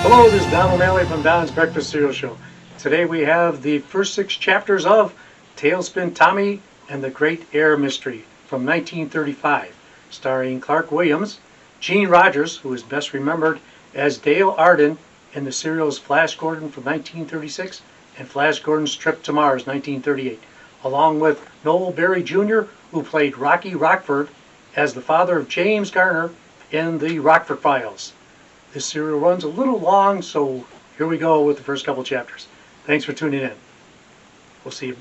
Hello, this is Don O'Malley from Don's Breakfast Cereal Show. Today we have the first 6 chapters of Tailspin Tommy and the Great Air Mystery from 1935, starring Clark Williams, Gene Rogers, who is best remembered as Dale Arden in the serials Flash Gordon from 1936 and Flash Gordon's Trip to Mars 1938, along with Noel Berry Jr., who played Rocky Rockford as the father of James Garner in the Rockford Files. This serial runs a little long, so here we go with the first couple chapters. Thanks for tuning in. We'll see you.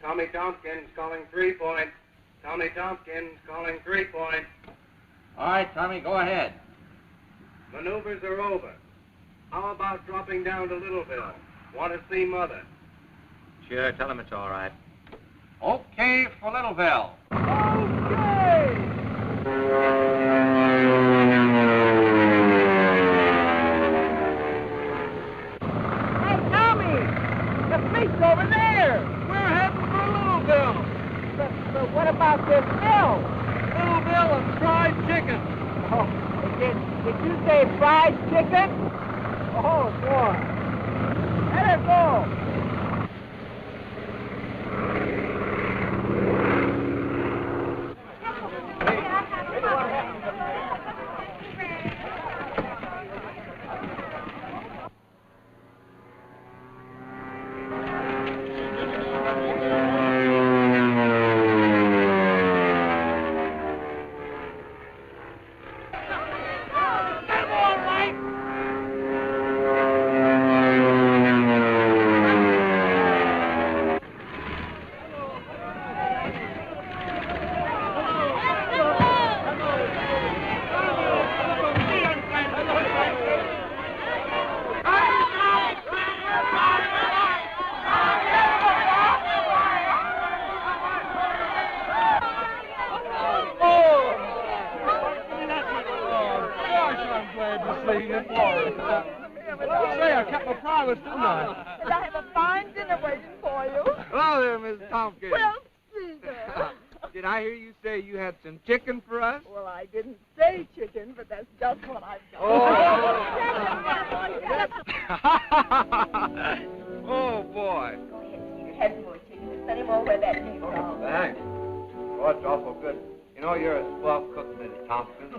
Tommy Tompkins calling 3-point. Tommy Tompkins calling 3-point. All right, Tommy, go ahead. Maneuvers are over. How about dropping down to Littleville? Want to see Mother? Sure, tell him it's all right. Okay for Littleville. Okay! Hey, Tommy! The fleet's over there! We're heading for Littleville. But what about this hill? Littleville and fried chicken. Oh, did you say fried chicken? Oh, boy. Let her go. Mrs. Tompkins. Well, Skeeter. Did I hear you say you had some chicken for us? Well, I didn't say chicken, but that's just what I've got. Oh, boy. Go ahead, Skeeter. Have some more chicken and send him over where that came from. Thanks. Oh, it's awful good. You know, you're a swell cook, Mrs. Tompkins.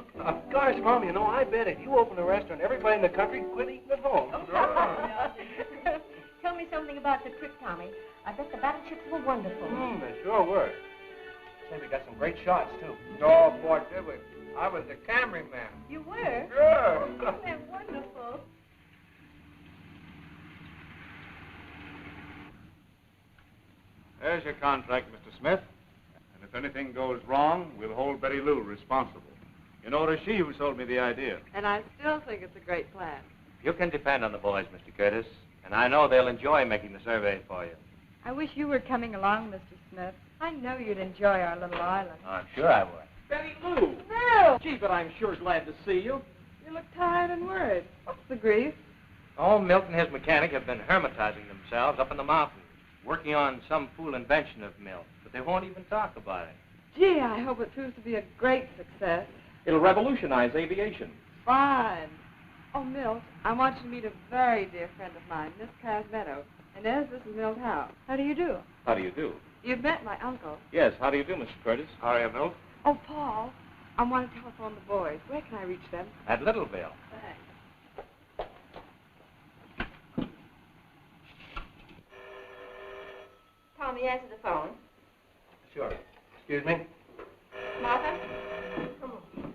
Gosh, Mom, you know, I bet if you open a restaurant, everybody in the country quit eating at home. Tell me something about the trip, Tommy. I bet the battleships were wonderful. They sure were. Say, we got some great shots, too. Oh, boy, did we. I was the cameraman. You were? Sure. Isn't that wonderful? There's your contract, Mr. Smith. And if anything goes wrong, we'll hold Betty Lou responsible. You know, it was she who sold me the idea. And I still think it's a great plan. You can depend on the boys, Mr. Curtis. And I know they'll enjoy making the survey for you. I wish you were coming along, Mr. Smith. I know you'd enjoy our little island. I'm sure I would. Betty Lou. Bill! Gee, but I'm sure glad to see you. You look tired and worried. What's the grief? Oh, Milt and his mechanic have been hermitizing themselves up in the mountains, working on some fool invention of Milt, but they won't even talk about it. Gee, I hope it proves to be a great success. It'll revolutionize aviation. Fine. Oh, Milt, I want you to meet a very dear friend of mine, Miss Casmetto. And as this is Milt Howe. How do you do? How do you do? You've met my uncle. Yes, how do you do, Mr. Curtis? How are you, Milt? Oh, Paul, I want to telephone the boys. Where can I reach them? At Littleville. Thanks. Tommy, answer the phone. Sure. Excuse me? Martha? Come on.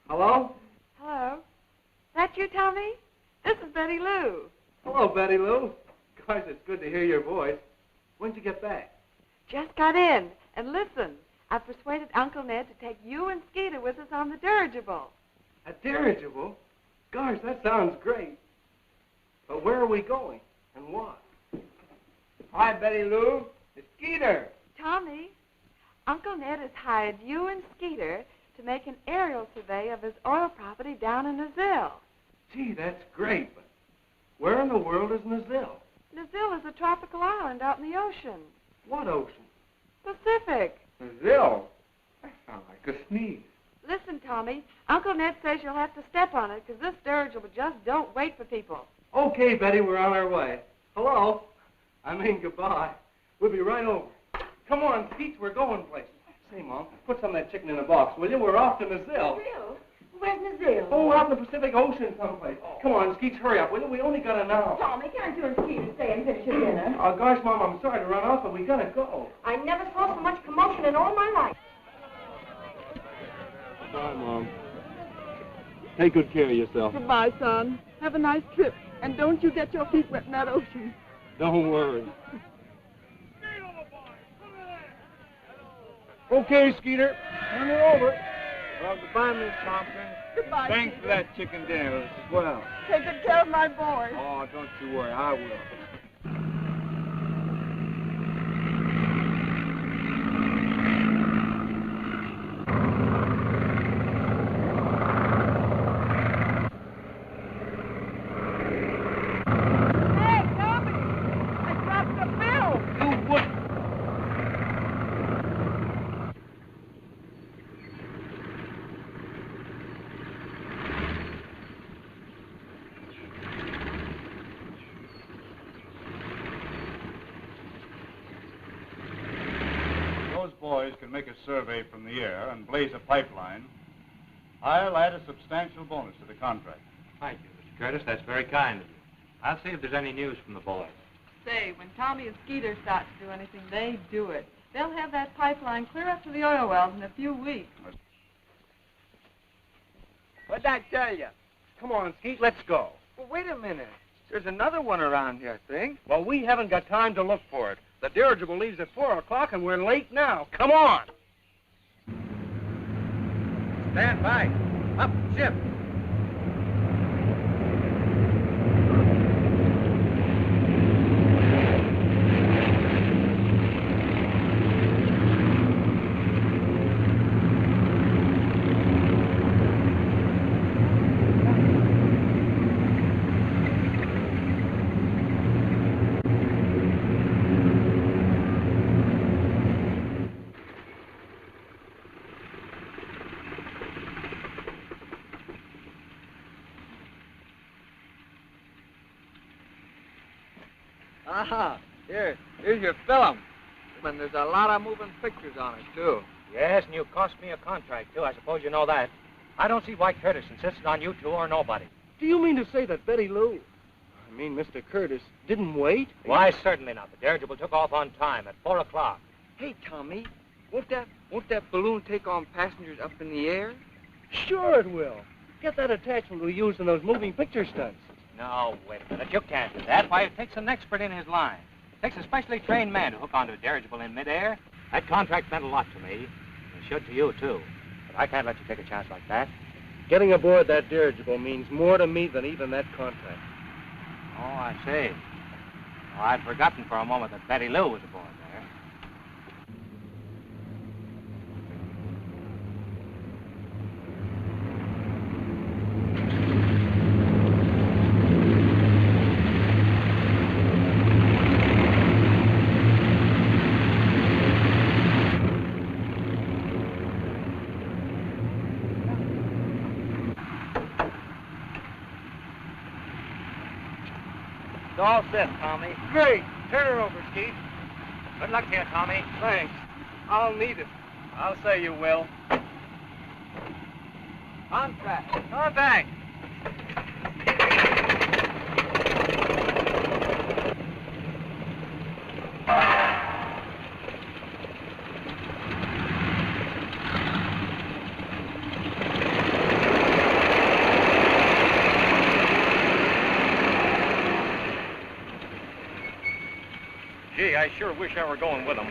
Hello? Hello. That you, Tommy? This is Betty Lou. Hello, Betty Lou. Gosh, it's good to hear your voice. When'd you get back? Just got in. And listen, I persuaded Uncle Ned to take you and Skeeter with us on the dirigible. A dirigible? Gosh, that sounds great. But where are we going? And what? Hi, Betty Lou. It's Skeeter. Tommy, Uncle Ned has hired you and Skeeter to make an aerial survey of his oil property down in Nazil. Gee, that's great, but where in the world is Nazil? Nazil is a tropical island out in the ocean. What ocean? Pacific. Nazil. That sounds like a sneeze. Listen, Tommy, Uncle Ned says you'll have to step on it because this dirigible just don't wait for people. Okay, Betty, we're on our way. Hello? I mean, goodbye. We'll be right over. Come on, Skeets, we're going places. Say, Mom, put some of that chicken in a box, will you? We're off to Nazil. Nazil? Where's Nazil? Oh, out in the Pacific Ocean someplace. Come on, Skeets, hurry up, will you? We only got an hour. Tommy, can't you and Skeeter stay and finish your dinner? Oh, gosh, Mom, I'm sorry to run off, but we gotta go. I never saw so much commotion in all my life. Bye, Mom. Take good care of yourself. Goodbye, son. Have a nice trip. And don't you get your feet wet in that ocean. Don't worry. Okay, Skeeter. Turn her over. Well, goodbye, Miss Tompkins. Goodbye, Thanks for that chicken dinner as well. Take good care of my boy. Oh, don't you worry. I will. Hey, Tommy! I dropped the bill! You would. Those boys can make a survey from the air and blaze a pipeline. I'll add a substantial bonus to the contract. Thank you, Mr. Curtis. That's very kind of you. I'll see if there's any news from the boys. Say, when Tommy and Skeeter start to do anything, they do it. They'll have that pipeline clear up to the oil wells in a few weeks. What'd I tell you? Come on, Skeet, let's go. Well, wait a minute. There's another one around here, I think. Well, we haven't got time to look for it. The dirigible leaves at 4 o'clock, and we're late now. Come on. Stand by. Up, ship. Here's your film. And there's a lot of moving pictures on it, too. Yes, and you cost me a contract, too. I suppose you know that. I don't see why Curtis insisted on you two or nobody. Do you mean to say that Betty Lou, I mean Mr. Curtis, didn't wait? Why, certainly not. The dirigible took off on time at 4 o'clock. Hey, Tommy, won't that balloon take on passengers up in the air? Sure it will. Get that attachment we used in those moving picture stunts. No, wait a minute. You can't do that. Why, it takes an expert in his line. It takes a specially trained man to hook onto a dirigible in midair. That contract meant a lot to me. It should to you, too. But I can't let you take a chance like that. Getting aboard that dirigible means more to me than even that contract. Oh, I see. Oh, I'd forgotten for a moment that Betty Lou was aboard there. It's all set, Tommy. Great. Turn her over, Skeet. Good luck to you, Tommy. Thanks. I'll need it. I'll say you will. On track. Oh, thanks. Gee, I sure wish I were going with them.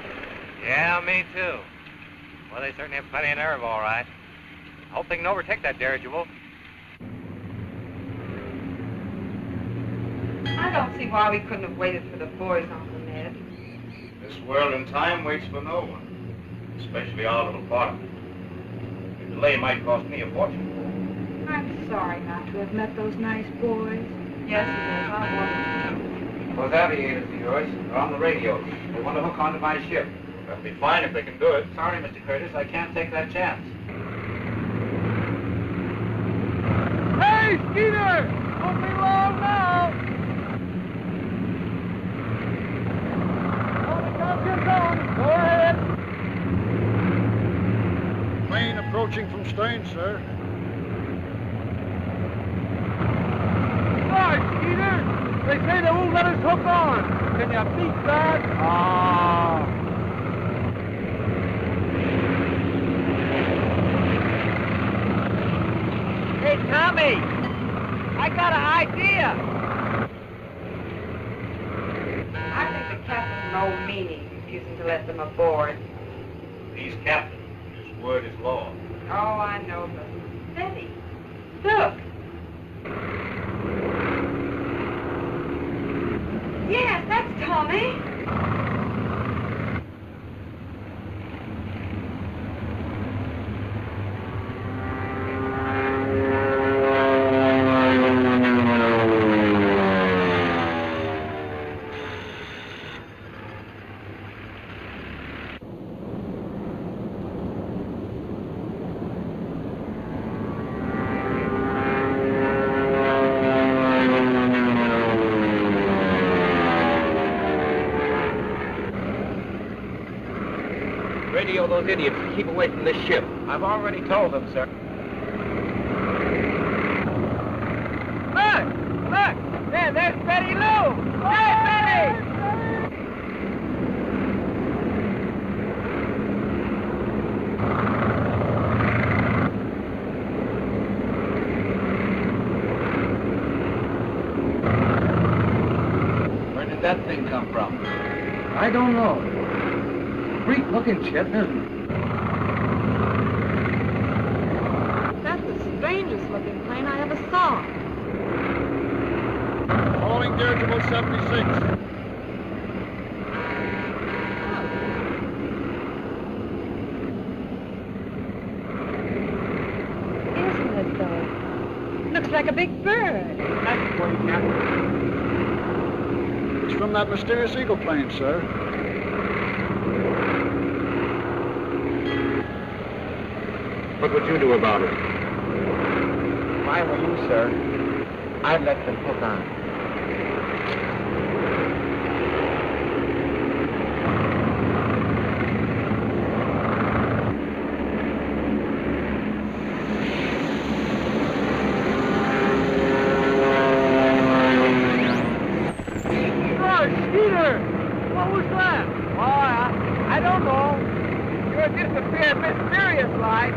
Yeah, me too. Well, they certainly have plenty of nerve, all right. I hope they can overtake that dirigible. I don't see why we couldn't have waited for the boys, Uncle Ned. This world and time waits for no one, especially our little partner. The delay might cost me a fortune. I'm sorry not to have met those nice boys. Yes, it is. I wanted to. Those aviators of yours are on the radio. They want to hook onto my ship. That'll be fine if they can do it. Sorry, Mr. Curtis, I can't take that chance. Hey, Skeeter! Don't be long now! Go ahead. Plane approaching from stern, sir. Right, Skeeter! They say they won't let us hook on. Can you beat that? Ah. Hey, Tommy, I got an idea. I think the captain's no meaning refusing to let them aboard. He's captain. His word is law. Oh, I know, but steady. Look. Yes, that's Tommy. Radio those idiots to keep away from this ship. I've already told them, sir. Look! There, there's Betty Lou! Hey, Betty! Where did that thing come from? I don't know. Freak-looking ship, isn't it? That's the strangest looking plane I ever saw. Calling dirigible 76. Isn't it, though? Looks like a big bird. That's the way, Captain. It's from that mysterious Eagle plane, sir. What would you do about it? If I were you, sir, I'd let them hook on. Skipper! What was that? Oh, I don't know. Sure disappeared mysterious like.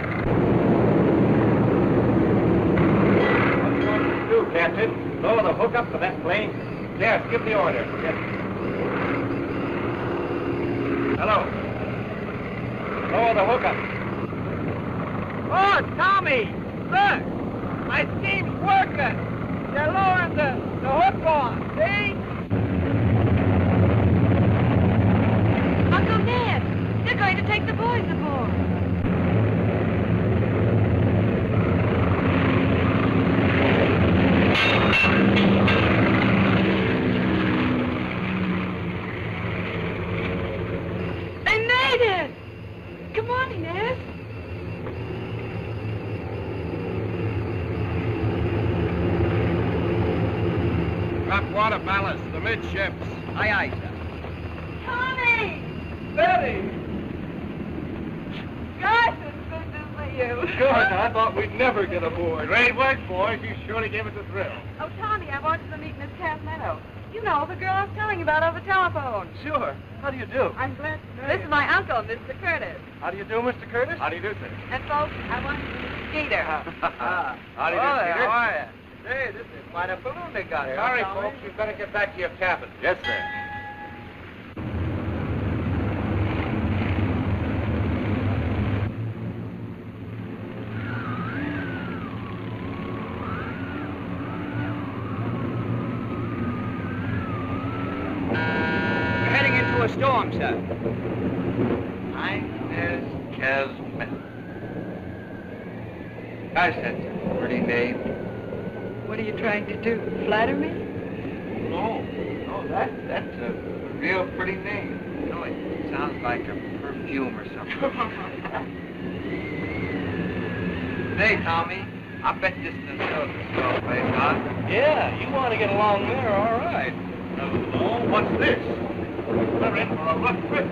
What do you want me to do, Captain? Lower the hook up for that plane? Yes, give the order. Yes. Hello. Lower the hook up. Oh, Tommy! Look! My steam's working! They're lowering the hook on, see? Uncle Ned, they're going to take the boys aboard. They made it! Come on, Inez. Drop water ballast, the midships. Aye, aye, sir. Tommy! Betty! Gosh, it's good to see you. Good. I thought we'd never get aboard. Great work, boys. You surely gave us a thrill. Oh, Tommy, I want you to meet Miss Casmetto. You know, the girl I was telling you about over the telephone. Sure. How do you do? I'm glad to know. This is my uncle, Mr. Curtis. How do you do, Mr. Curtis? How do you do, sir? And folks, I want you to meet Skeeter. How do you do, Peter? How are you? Say, this is quite a balloon they got here. Sorry, huh, Tommy? folks. You'd better get back to your cabin. Yes, sir. We're heading into a storm, sir. Inez Casmetto. How's that, sir? Pretty name. What are you trying to do? Flatter me? No, that's a real pretty name. No, it sounds like a perfume or something. Hey, Tommy, I bet this is another swell place, huh? Yeah, you want to get along there, all right. Hello, what's this? We're in for a rough trip.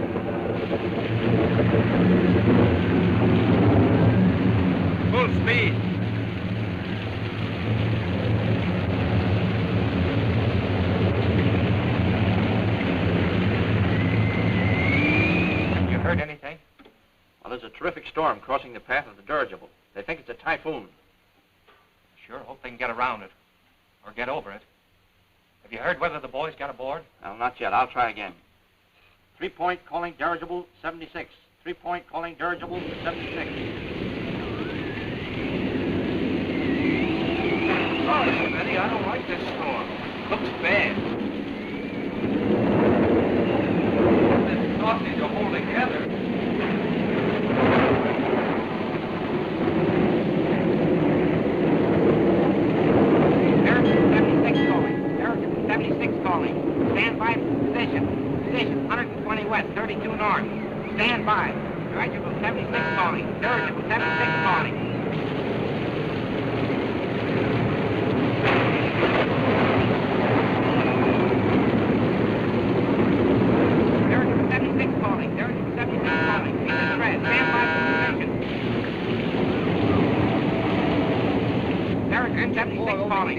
Full speed. You heard anything? Well, there's a terrific storm crossing the path of the dirigible. They think it's a typhoon. Sure hope they can get around it. Or get over it. Have you heard whether the boys got aboard? Well, not yet. I'll try again. 3-point calling dirigible 76. 3-point calling dirigible 76. Sorry, Betty, I don't like this storm. Looks bad. This sausage will hold together. American 76 calling. American 76 calling. Stand by for position. Position 120 west, 32 north. Stand by. Dirigible 76 calling. Dirigible 76 calling. Dirigible 76 calling. Dirigible 76 calling. Keep the thread. Stand by for position. Dirigible 76 calling.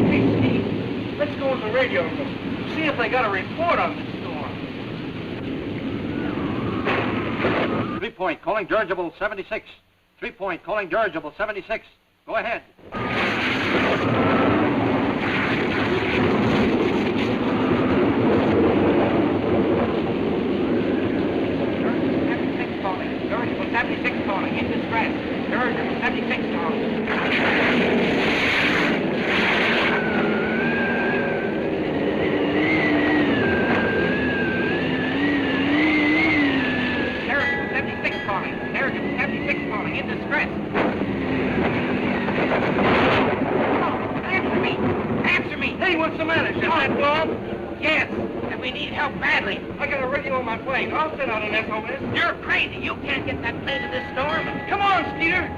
Hey, Steve, let's go in the radio room. See if they got a report on this storm. 3-point calling dirigible 76. 3-point calling dirigible 76. Go ahead. Dirigible 76 calling, in distress. Dirigible 76 calling. Dirigible 76 calling. Dirigible 76 calling, in distress. Answer me! Answer me! Hey, what's the matter? Is your light gone? Yes, and we need help badly. I got a radio on my plane. I'll send out an SOS. You're crazy. You can't get that plane in this storm. Come on, Skeeter.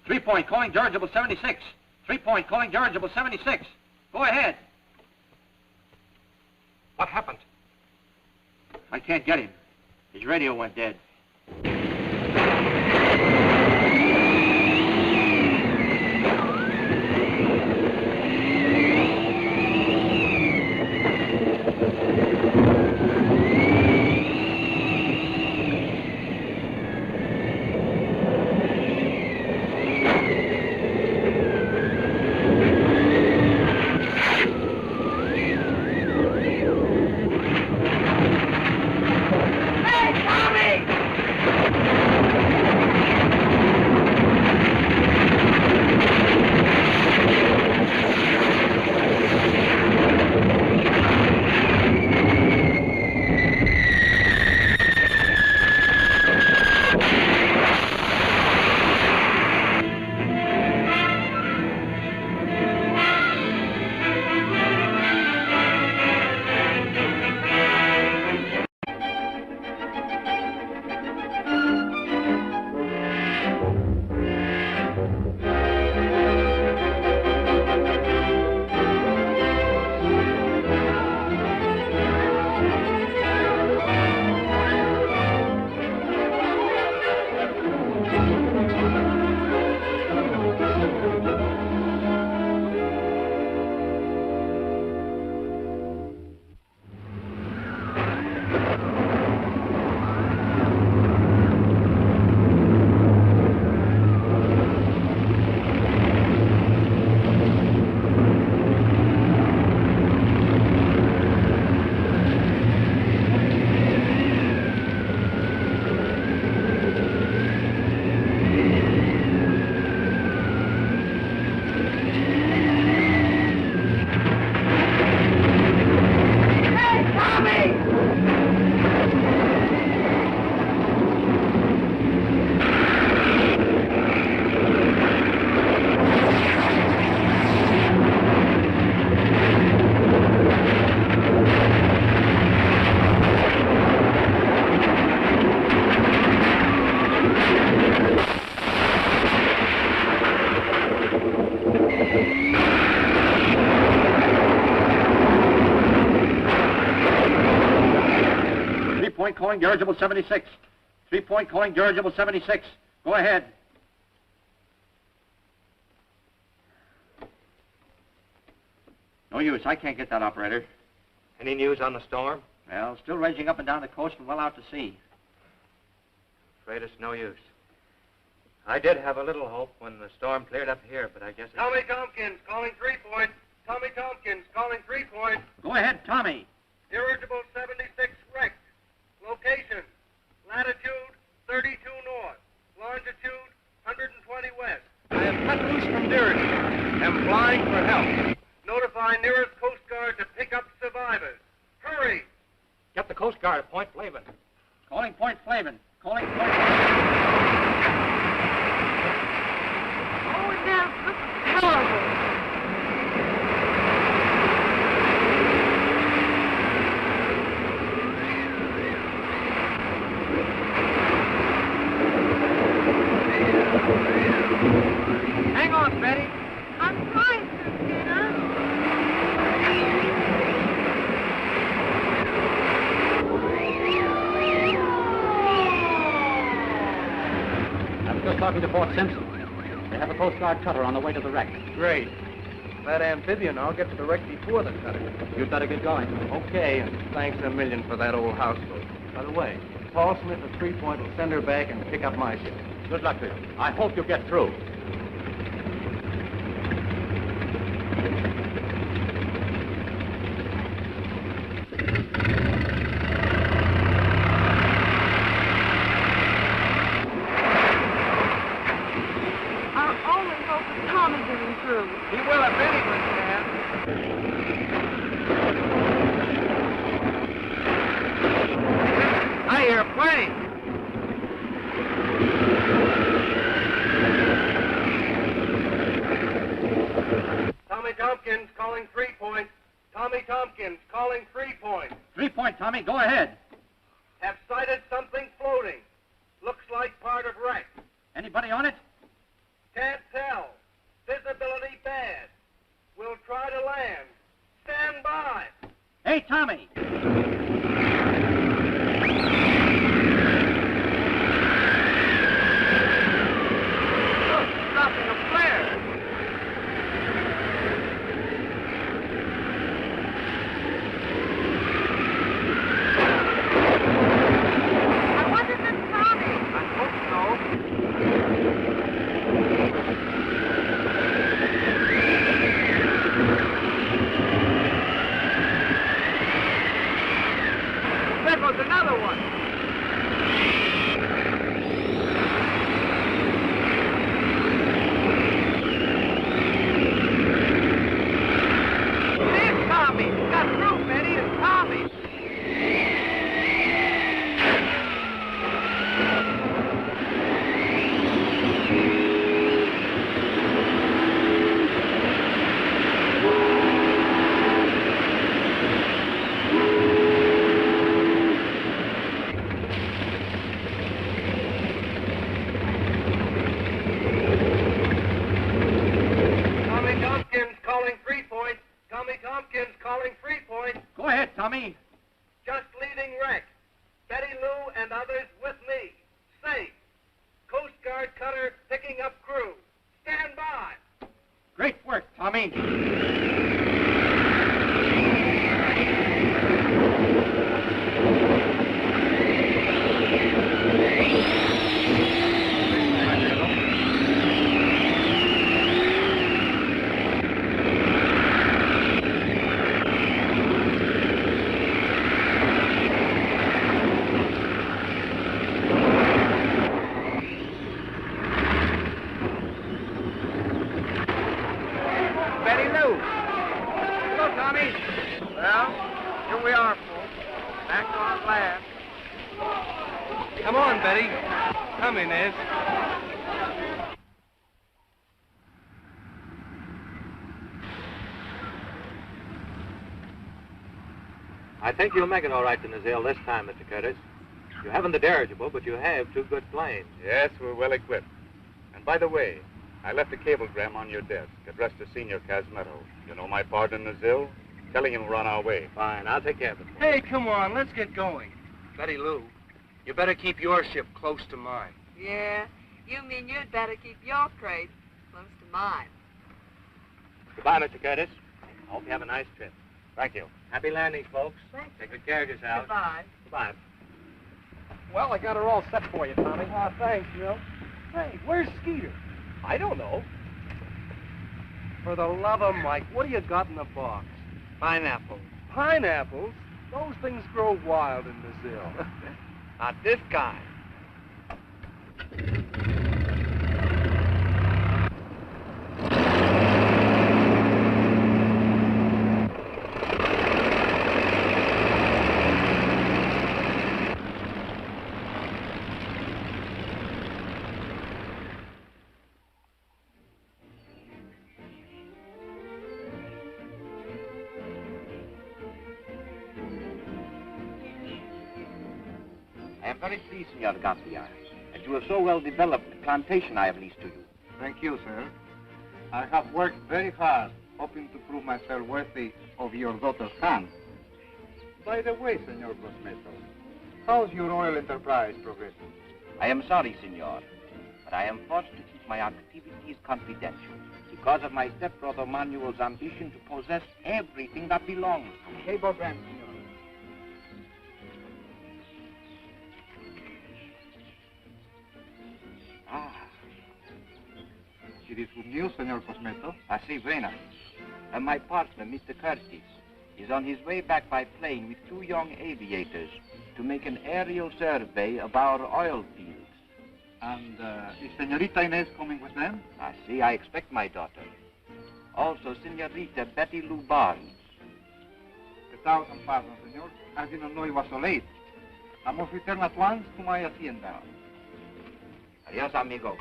3-point calling dirigible 76. 3-point calling dirigible 76. Go ahead. What happened? I can't get him. His radio went dead. calling dirigible 76. 3-point calling dirigible 76. Go ahead. No use. I can't get that, operator. Any news on the storm? Well, still raging up and down the coast and well out to sea. Afraid it's no use. I did have a little hope when the storm cleared up here, but I guess it's... Tommy Tompkins calling 3-point. Tommy Tompkins calling 3-point. Go ahead, Tommy. Dirigible 76 wrecked. Location, latitude 32 north, longitude 120 west. I am cut loose from dirigible. Am flying for help. Notify nearest Coast Guard to pick up survivors. Hurry! Get the Coast Guard at Point Flavin. Calling Point Flavin. Calling Point... Oh, now, this is terrible. Hang on, Betty. I'm trying to, Skeeter. I'm still talking to Fort Simpson. They have a Coast Guard cutter on the way to the wreck. Great. That amphibian, I'll get to the wreck before the cutter. You'd better get going. Okay, and thanks a million for that old houseboat. By the way, Paul Smith at 3-point will send her back and pick up my ship. Good luck to you. I hope you get through. Our only hope is Tommy getting through. He will if anyone can. I hear a plane. Tommy Tompkins calling 3-point. Tommy Tompkins calling 3-point. 3-point, Tommy. Go ahead. Have sighted something floating. Looks like part of wreck. Anybody on it? Can't tell. Visibility bad. We'll try to land. Stand by. Hey, Tommy. Dropping a flare. I wonder if it's Tommy. I hope so. There goes another one. It's Tommy. Got through, Betty. It's Tommy. Tommy Tompkins calling 3-point. Tommy Tompkins calling 3-point. Go ahead, Tommy. Just leaving wreck. Betty Lou and others with me. Safe. Coast Guard cutter picking up crew. Stand by. Great work, Tommy. Betty Lou. Hello, Tommy. Well, here we are, folks. Back to our last. Come on, Betty. Come in, Ed. I think you'll make it all right to Nazil this time, Mr. Curtis. You haven't the dirigible, but you have two good planes. Yes, we're well equipped. And by the way, I left a cablegram on your desk addressed to Senior Casmetto. You know my partner, Nazil? Telling him we're on our way. Fine, I'll take care of it. Hey, come on. Let's get going. Betty Lou, you better keep your ship close to mine. Yeah, you mean you'd better keep your crate close to mine. Goodbye, Mr. Curtis. I hope you have a nice trip. Thank you. Happy landings, folks. Thanks. Take good care of yourselves. Goodbye. Goodbye. Well, I got her all set for you, Tommy. Thanks, Milt. Hey, where's Skeeter? I don't know. For the love of Mike, what do you got in the box? Pineapple. Pineapples? Those things grow wild in Nazil. Not this kind. I am very pleased, Senor Garcia, that you have so well developed the plantation I have leased to you. Thank you, sir. I have worked very hard, hoping to prove myself worthy of your daughter's hand. By the way, Senor Casmetto, how's your oil enterprise progressing? I am sorry, Senor, but I am forced to keep my activities confidential because of my stepbrother Manuel's ambition to possess everything that belongs to me. Table brand, senor. Ah. It is good news, Senor Casmetto. Así buenas. And my partner, Mr. Curtis, is on his way back by plane with 2 young aviators to make an aerial survey of our oil fields. And is Senorita Inez coming with them? Así, I expect my daughter. Also, Senorita Betty Lou Barnes. 1,000 pardons, Senor. I didn't know it was so late. I must return at once to my hacienda. Adios, amigo.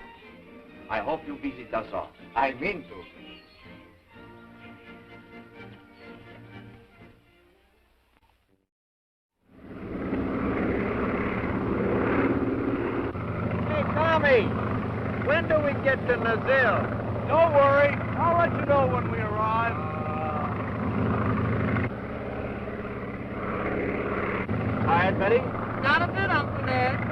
I hope you visit us all. I mean to. Hey, Tommy, when do we get to Nazil? Don't worry. I'll let you know when we arrive. Tired, Betty? Not a bit, Uncle Ned.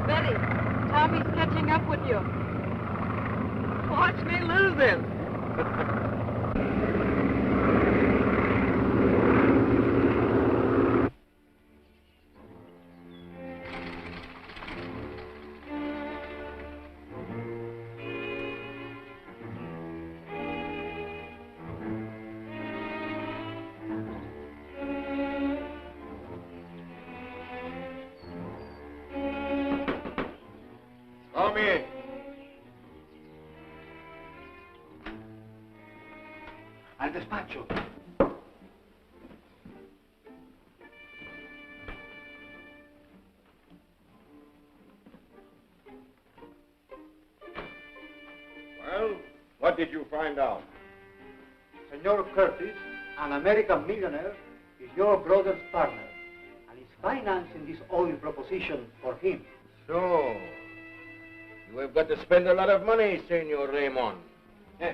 Betty, Tommy's catching up with you. Watch me lose him. Come in. Al despacho. Well, what did you find out? Senor Curtis, an American millionaire, is your brother's partner and is financing this oil proposition for him. So, you have got to spend a lot of money, Senor Raymore. You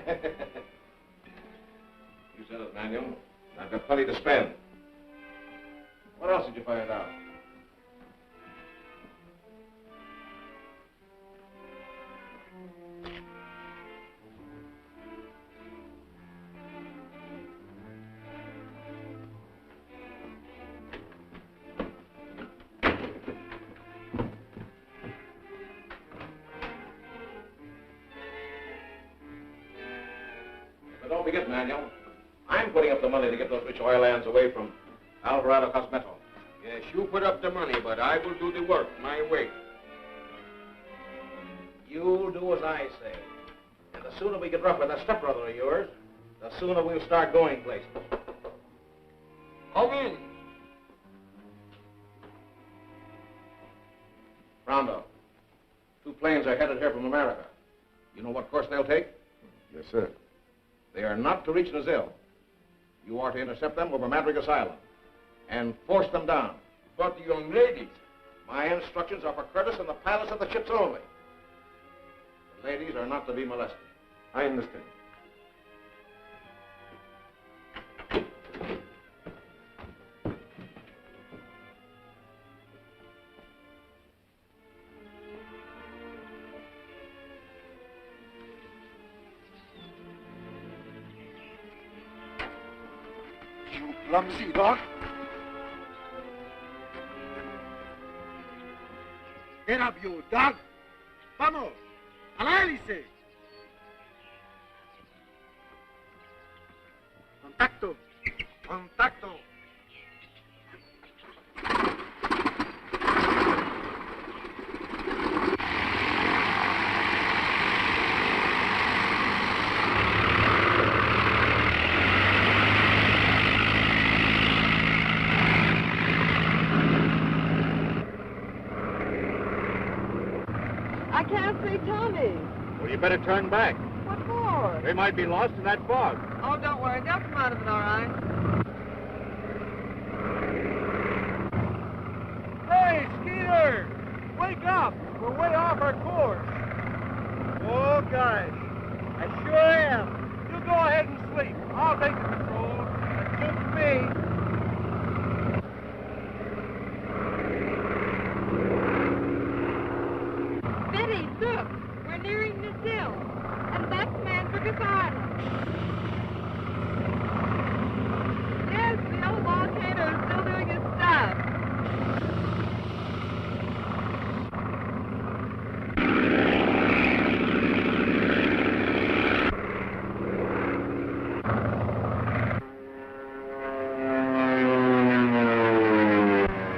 said it, Manuel. I've got plenty to spend. What else did you find out? But don't forget, Manuel, I'm putting up the money to get those rich oil lands away from Alvarado Casmetto. Yes, you put up the money, but I will do the work my way. You do as I say. And the sooner we get rough with that stepbrother of yours, the sooner we'll start going places. Come in. Rondo, 2 planes are headed here from America. You know what course they'll take? Yes, sir. They are not to reach Nazil. You are to intercept them over Madrigas Island and force them down. But the young ladies. My instructions are for Curtis and the pilots of the ships only. The ladies are not to be molested. I understand. You clumsy dog. Get up, you dog. Vamos. A la hélice. Contacto. Contacto. I can't see Tommy. Well, you better turn back. What for? They might be lost in that fog. Oh, don't worry. They'll come out of it all right. Hey, Skeeter! Wake up! We're way off our course. Oh, gosh. I sure am. You go ahead and sleep. I'll take the controls. That suits me. Betty, look. We're nearing Nazil. And that's Burtis Island. Yes, the old volcano is still doing its stuff.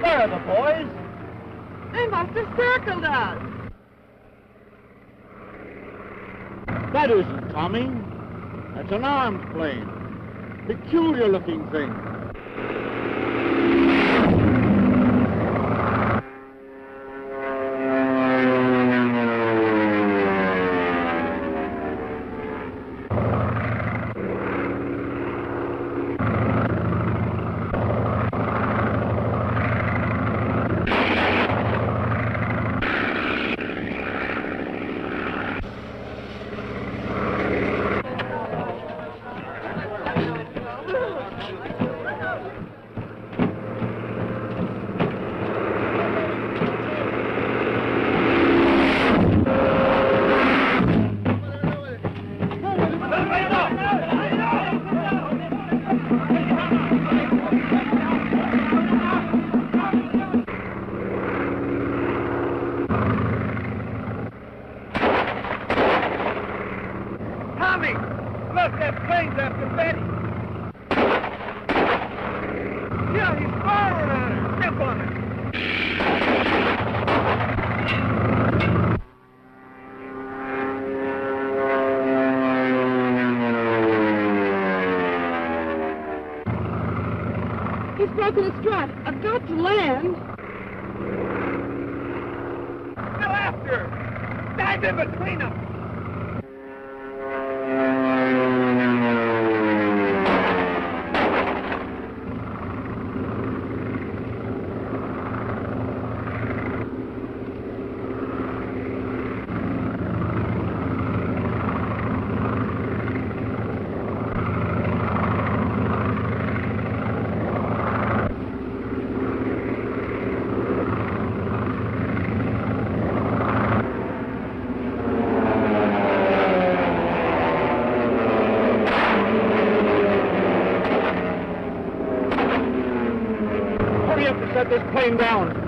Where are the boys? They must have circled us. That isn't Tommy. That's an armed plane. Peculiar looking thing. Tommy! Look, that plane's after Betty. Yeah, he's firing on her. Step on it. He's broken his strut. I've got to land. Go after her. Dive in between them. Set this plane down.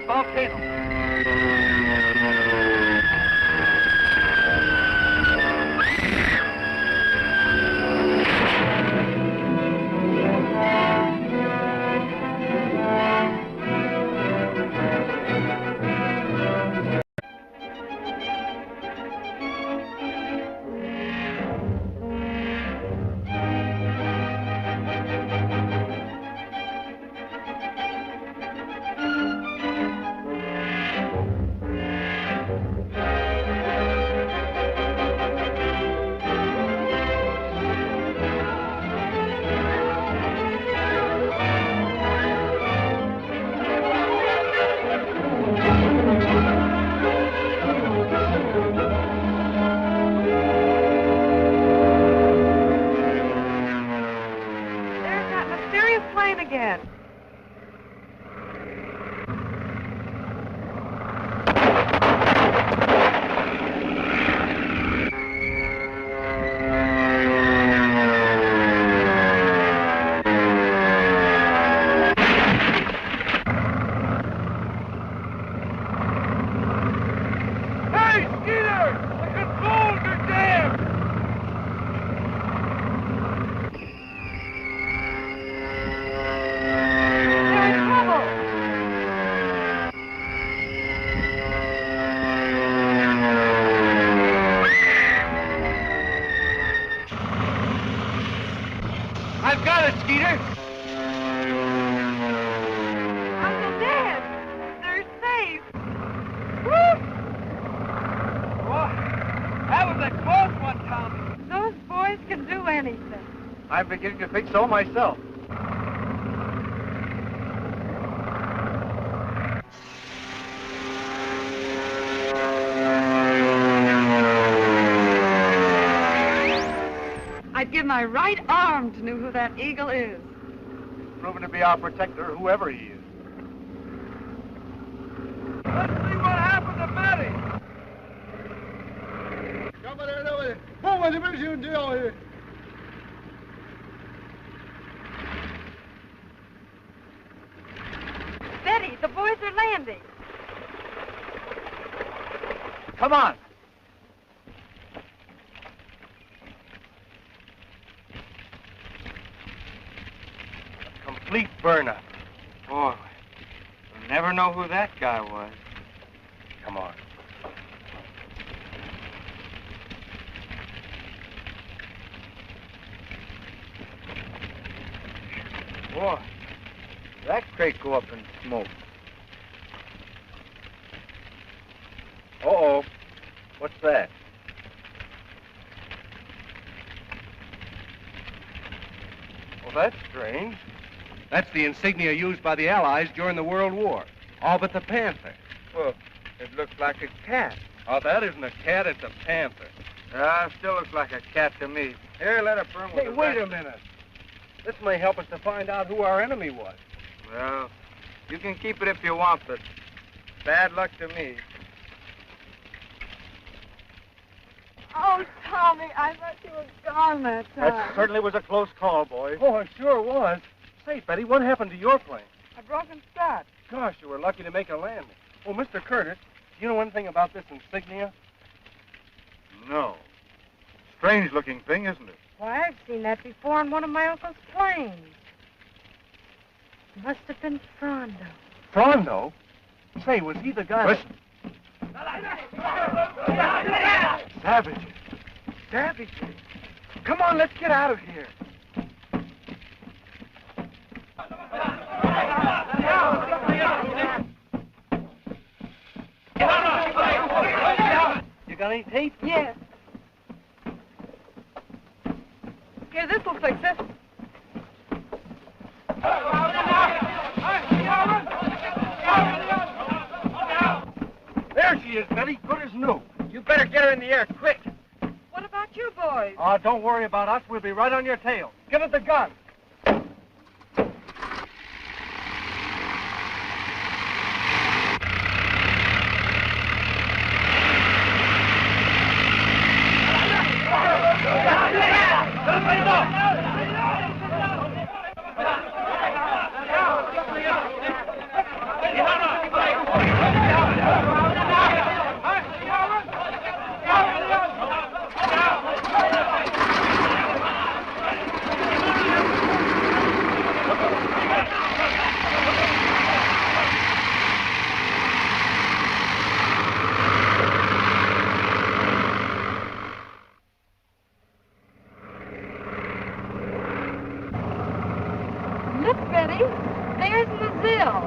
volcano. Again. Hey, Skeeter! The controls are jammed! I've got it, Skeeter. Uncle Ned, they're safe. Woo! Boy, that was a close one, Tommy. Those boys can do anything. I'm beginning to think so myself. I'd give my right arm to know who that eagle is. Proven to be our protector, whoever he is. Let's see what happened to Betty. Betty, the boys are landing. Come on. A complete burn-up. Boy, we'll never know who that guy was. Come on. Boy, that crate go up in smoke. Uh-oh. What's that? Well, that's strange. That's the insignia used by the Allies during the World War. All but the panther. Well, it looks like a cat. Oh, that isn't a cat, it's a panther. Still looks like a cat to me. Here, let it burn with Hey, the wait rest. a minute. This may help us to find out who our enemy was. Well, you can keep it if you want, but bad luck to me. Oh, Tommy, I thought you were gone that time. That certainly was a close call, boy. Oh, it sure was. Say, Betty, what happened to your plane? A broken strut. Gosh, you were lucky to make a landing. Oh, Mr. Curtis, do you know anything about this insignia? No. Strange-looking thing, isn't it? Why, I've seen that before on one of my uncle's planes. Must have been Frondo. Frondo? Say, was he the guy... Listen. Savages. Savages. Come on, let's get out of here. You got any tape? Yes. Here, this will fix it. There she is, Betty. Good as new. You better get her in the air, quick. What about you boys? Don't worry about us. We'll be right on your tail. Give us the gun. Bill.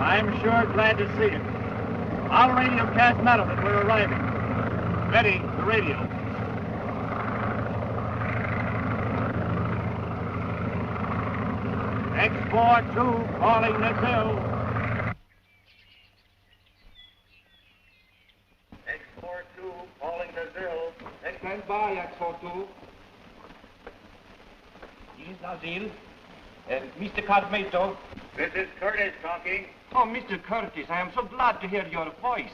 I'm sure glad to see it. I'll radio Casmetto that we're arriving. Betty, the radio. X-42 calling Nazil. X-42 calling Nazil. Stand by, X-42. This is Nazil. Mr. Casmetto. This is Curtis talking. Oh, Mr. Curtis, I am so glad to hear your voice.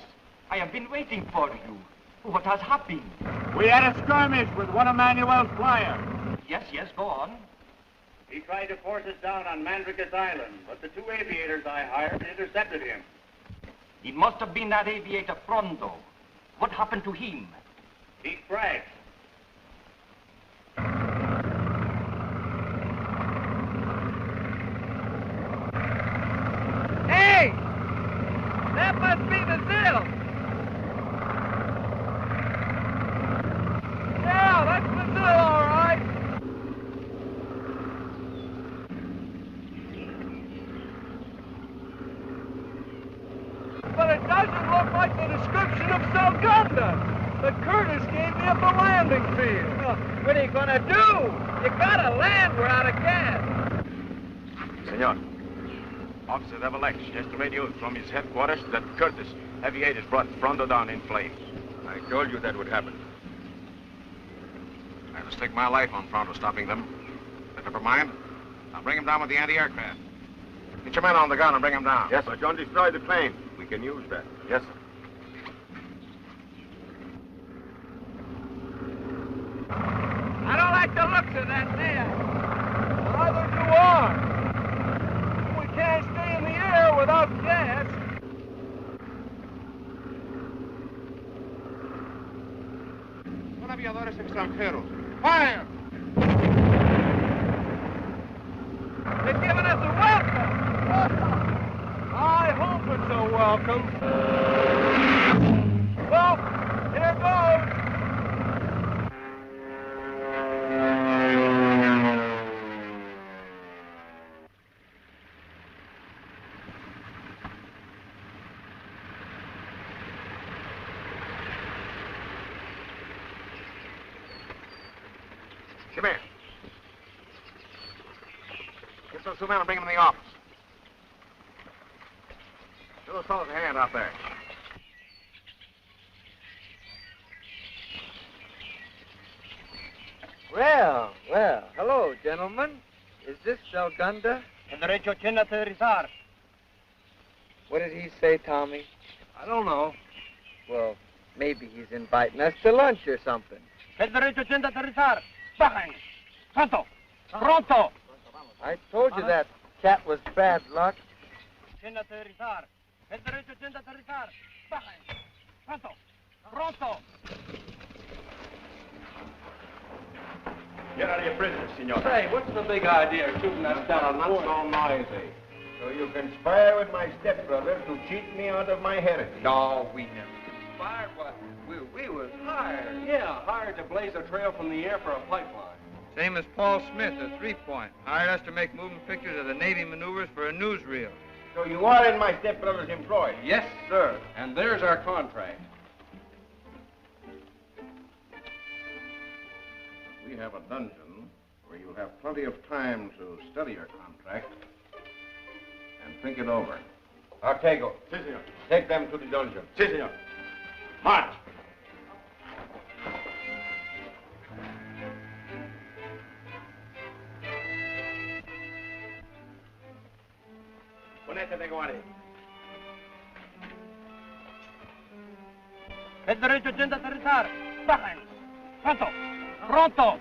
I have been waiting for you. What has happened? We had a skirmish with one of Manuel's flyers. Yes, go on. He tried to force us down on Mandrake's Island, but the two aviators I hired intercepted him. It must have been that aviator Frondo. What happened to him? He crashed. Hey! That must be Nazil! Yeah, that's Nazil, all right! But it doesn't look like the description of Selgunda that Curtis gave me at the landing field. What are you gonna do? You gotta land, we're out of gas. Senor. Officer Level X just radioed from his headquarters that Curtis aviators brought Frondo down in flames. I told you that would happen. I have to stake my life on Frondo stopping them. But never mind. I'll bring him down with the anti-aircraft. Get your men on the gun and bring him down. Yes, sir. Don't destroy the plane. We can use that. Yes, sir. I don't like the looks of that man. Neither do I. We can't stay in the air without gas. Son aviadores extranjeros. Fire! They've given us a welcome. I hope it's a welcome. Well, here goes. Come here. Get those two men and bring them in the office. Give those fellows a hand out there. Well, hello, gentlemen. Is this Selgunda? El derecho a aterrizar. What did he say, Tommy? I don't know. Well, maybe he's inviting us to lunch or something. El derecho a aterrizar. Bajen. Pronto. Pronto. I told you that cat was bad luck. Aterrizar. El derecho a aterrizar. Bajen. Pronto. Pronto. Get out of your business, senor. Say, what's the big idea of shooting us down? Not so noisy. So you conspire with my stepbrother to cheat me out of my heritage. No, we never. Fired what? We was hired. Yeah, hired to blaze a trail from the air for a pipeline. Same as Paul Smith at 3 Point. Hired us to make moving pictures of the Navy maneuvers for a newsreel. So you are in my stepbrother's employ? Yes, sir. And there's our contract. We have a dungeon where you'll have plenty of time to study your contract and think it over. Artego. Si, senor. Take them to the dungeon. Si, senor. March! Ponete de guardia. El derecho a aterrizar. Bajen. Pronto. Pronto.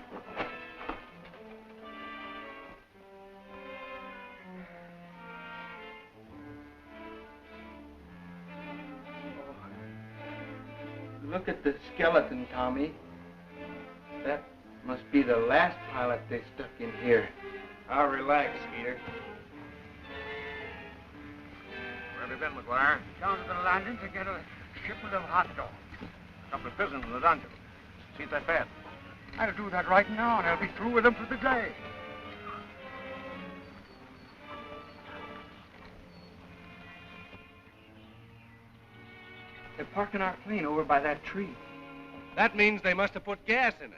Look at the skeleton, Tommy. That must be the last pilot they stuck in here. I'll relax, Skeeter. Where have you been, McGuire? Down to the landing to get a shipment of hot dogs. A couple of prisoners in the dungeon. See if they're fed. I'll do that right now, and I'll be through with them for the day. They're parking our plane over by that tree. That means they must have put gas in it.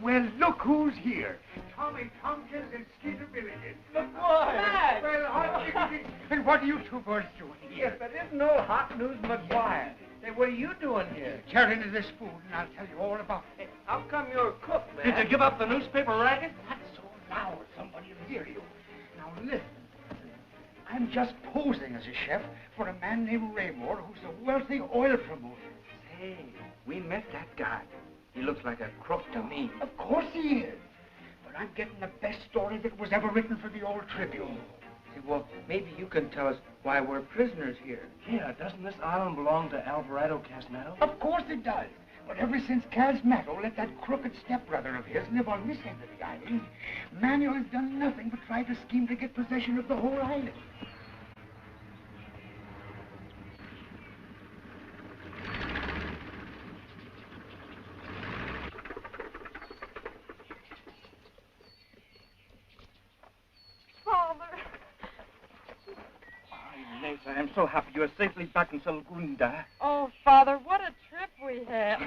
Well, look who's here. Tommy Tompkins and Skeeter Milligan. Look, Matt! And what are you two boys doing here? If it isn't old Hot News McGuire. Say, what are you doing here? Carrying to this food, and I'll tell you all about it. How come you're a cook, man? Did you give up the newspaper racket? Not so loud. Somebody will hear you. Now listen. I'm just posing as a chef for a man named Raymore, who's a wealthy oil promoter. Hey, we met that guy. He looks like a crook to me. Of course he is. But I'm getting the best story that was ever written for the old Tribune. Say, well, maybe you can tell us why we're prisoners here. Yeah, doesn't this island belong to Alvarado Casmetto? Of course it does. But ever since Casmetto let that crooked stepbrother of his live on this end of the island, Manuel has done nothing but try to scheme to get possession of the whole island. I'm so happy you're safely back in Salgunda. Oh, Father, what a trip we had.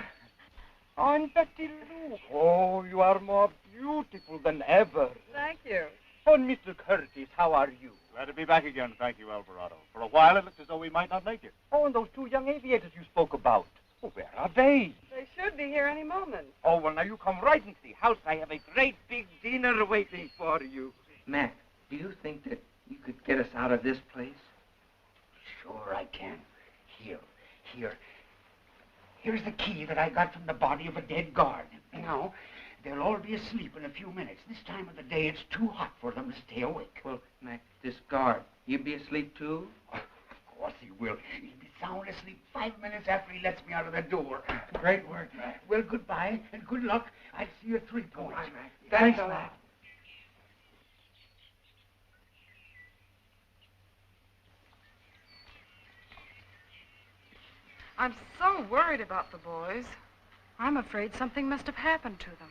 Oh, Betty Lou. Oh, you are more beautiful than ever. Thank you. Oh, Mr. Curtis, how are you? Glad to be back again, thank you, Alvarado. For a while, it looked as though we might not make it. Oh, and those two young aviators you spoke about. Oh, where are they? They should be here any moment. Oh, well, now you come right into the house. I have a great big dinner waiting for you. Mac, do you think that you could get us out of this place? Sure I can. Here's the key that I got from the body of a dead guard. Now, they'll all be asleep in a few minutes. This time of the day, it's too hot for them to stay awake. Well, Mac, this guard, he'll be asleep too? Of course he will. He'll be sound asleep 5 minutes after he lets me out of the door. Great work, Mac. Well, goodbye and good luck. I'll see you at 3 points. Bye, Mac. Thanks a lot. I'm so worried about the boys. I'm afraid something must have happened to them.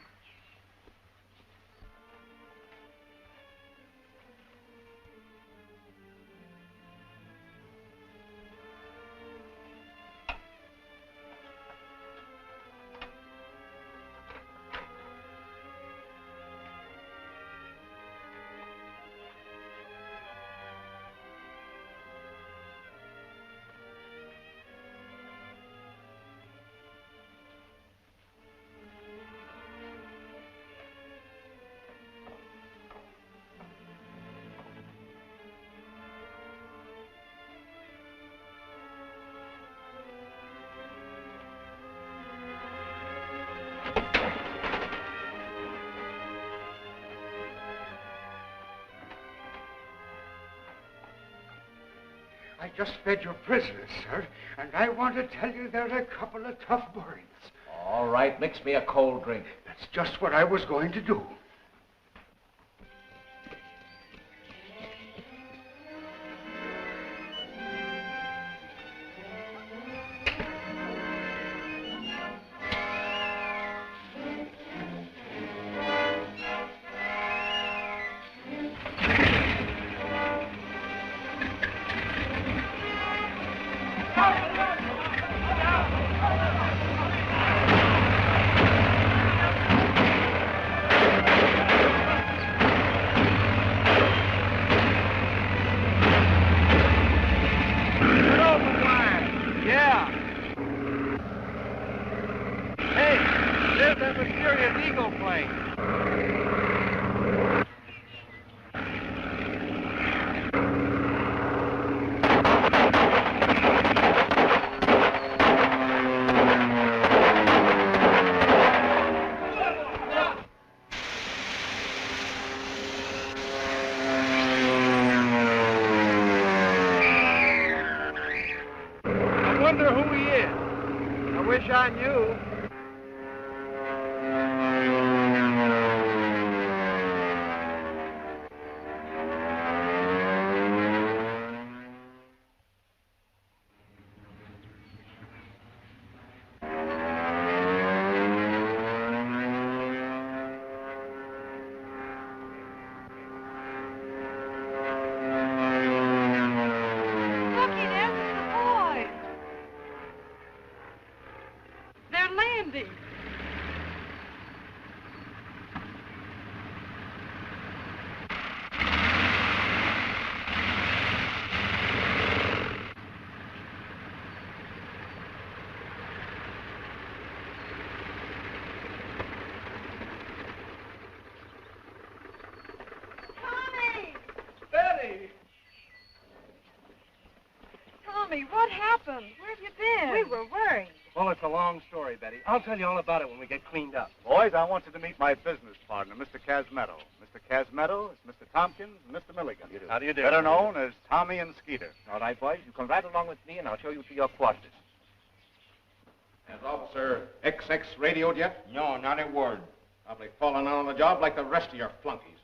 I just fed your prisoners, sir, and I want to tell you they're a couple of tough birds. All right, mix me a cold drink. That's just what I was going to do. Eagle plane. I wonder who he is. I wish I knew. Andy. Tommy, what happened? Where have you been? We were worried. Well, it's a long story, Betty. I'll tell you all about it when we get cleaned up. Boys, I want you to meet my business partner, Mr. Casmetto. Mr. Casmetto is Mr. Tompkins and Mr. Milligan. How do you do? Better known as Tommy and Skeeter. All right, boys, you come right along with me, and I'll show you to your quarters. Has Officer XX radioed yet? No, not a word. Probably fallen out on the job like the rest of your flunkies.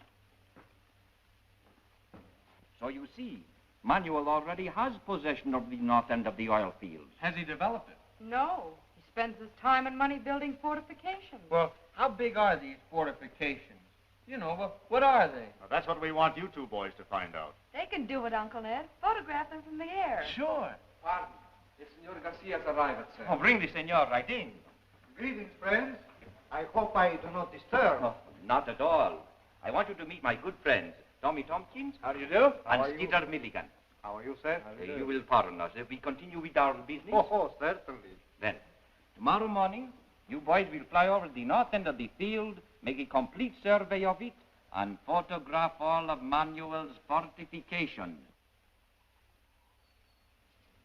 So you see, Manuel already has possession of the north end of the oil fields. Has he developed it? No. He spends his time and money building fortifications. Well, how big are these fortifications? You know, what are they? Now, that's what we want you two boys to find out. They can do it, Uncle Ned. Photograph them from the air. Sure. Pardon. The Senor Garcia's arrived, sir. Oh, bring the senor right in. Greetings, friends. I hope I do not disturb. Oh, not at all. I want you to meet my good friends, Tommy Tompkins. How do you do? And Skeeter Milligan. How are you, sir? You will pardon us if we continue with our business. Oh, certainly. Then, tomorrow morning, you boys will fly over the north end of the field, make a complete survey of it, and photograph all of Manuel's fortifications.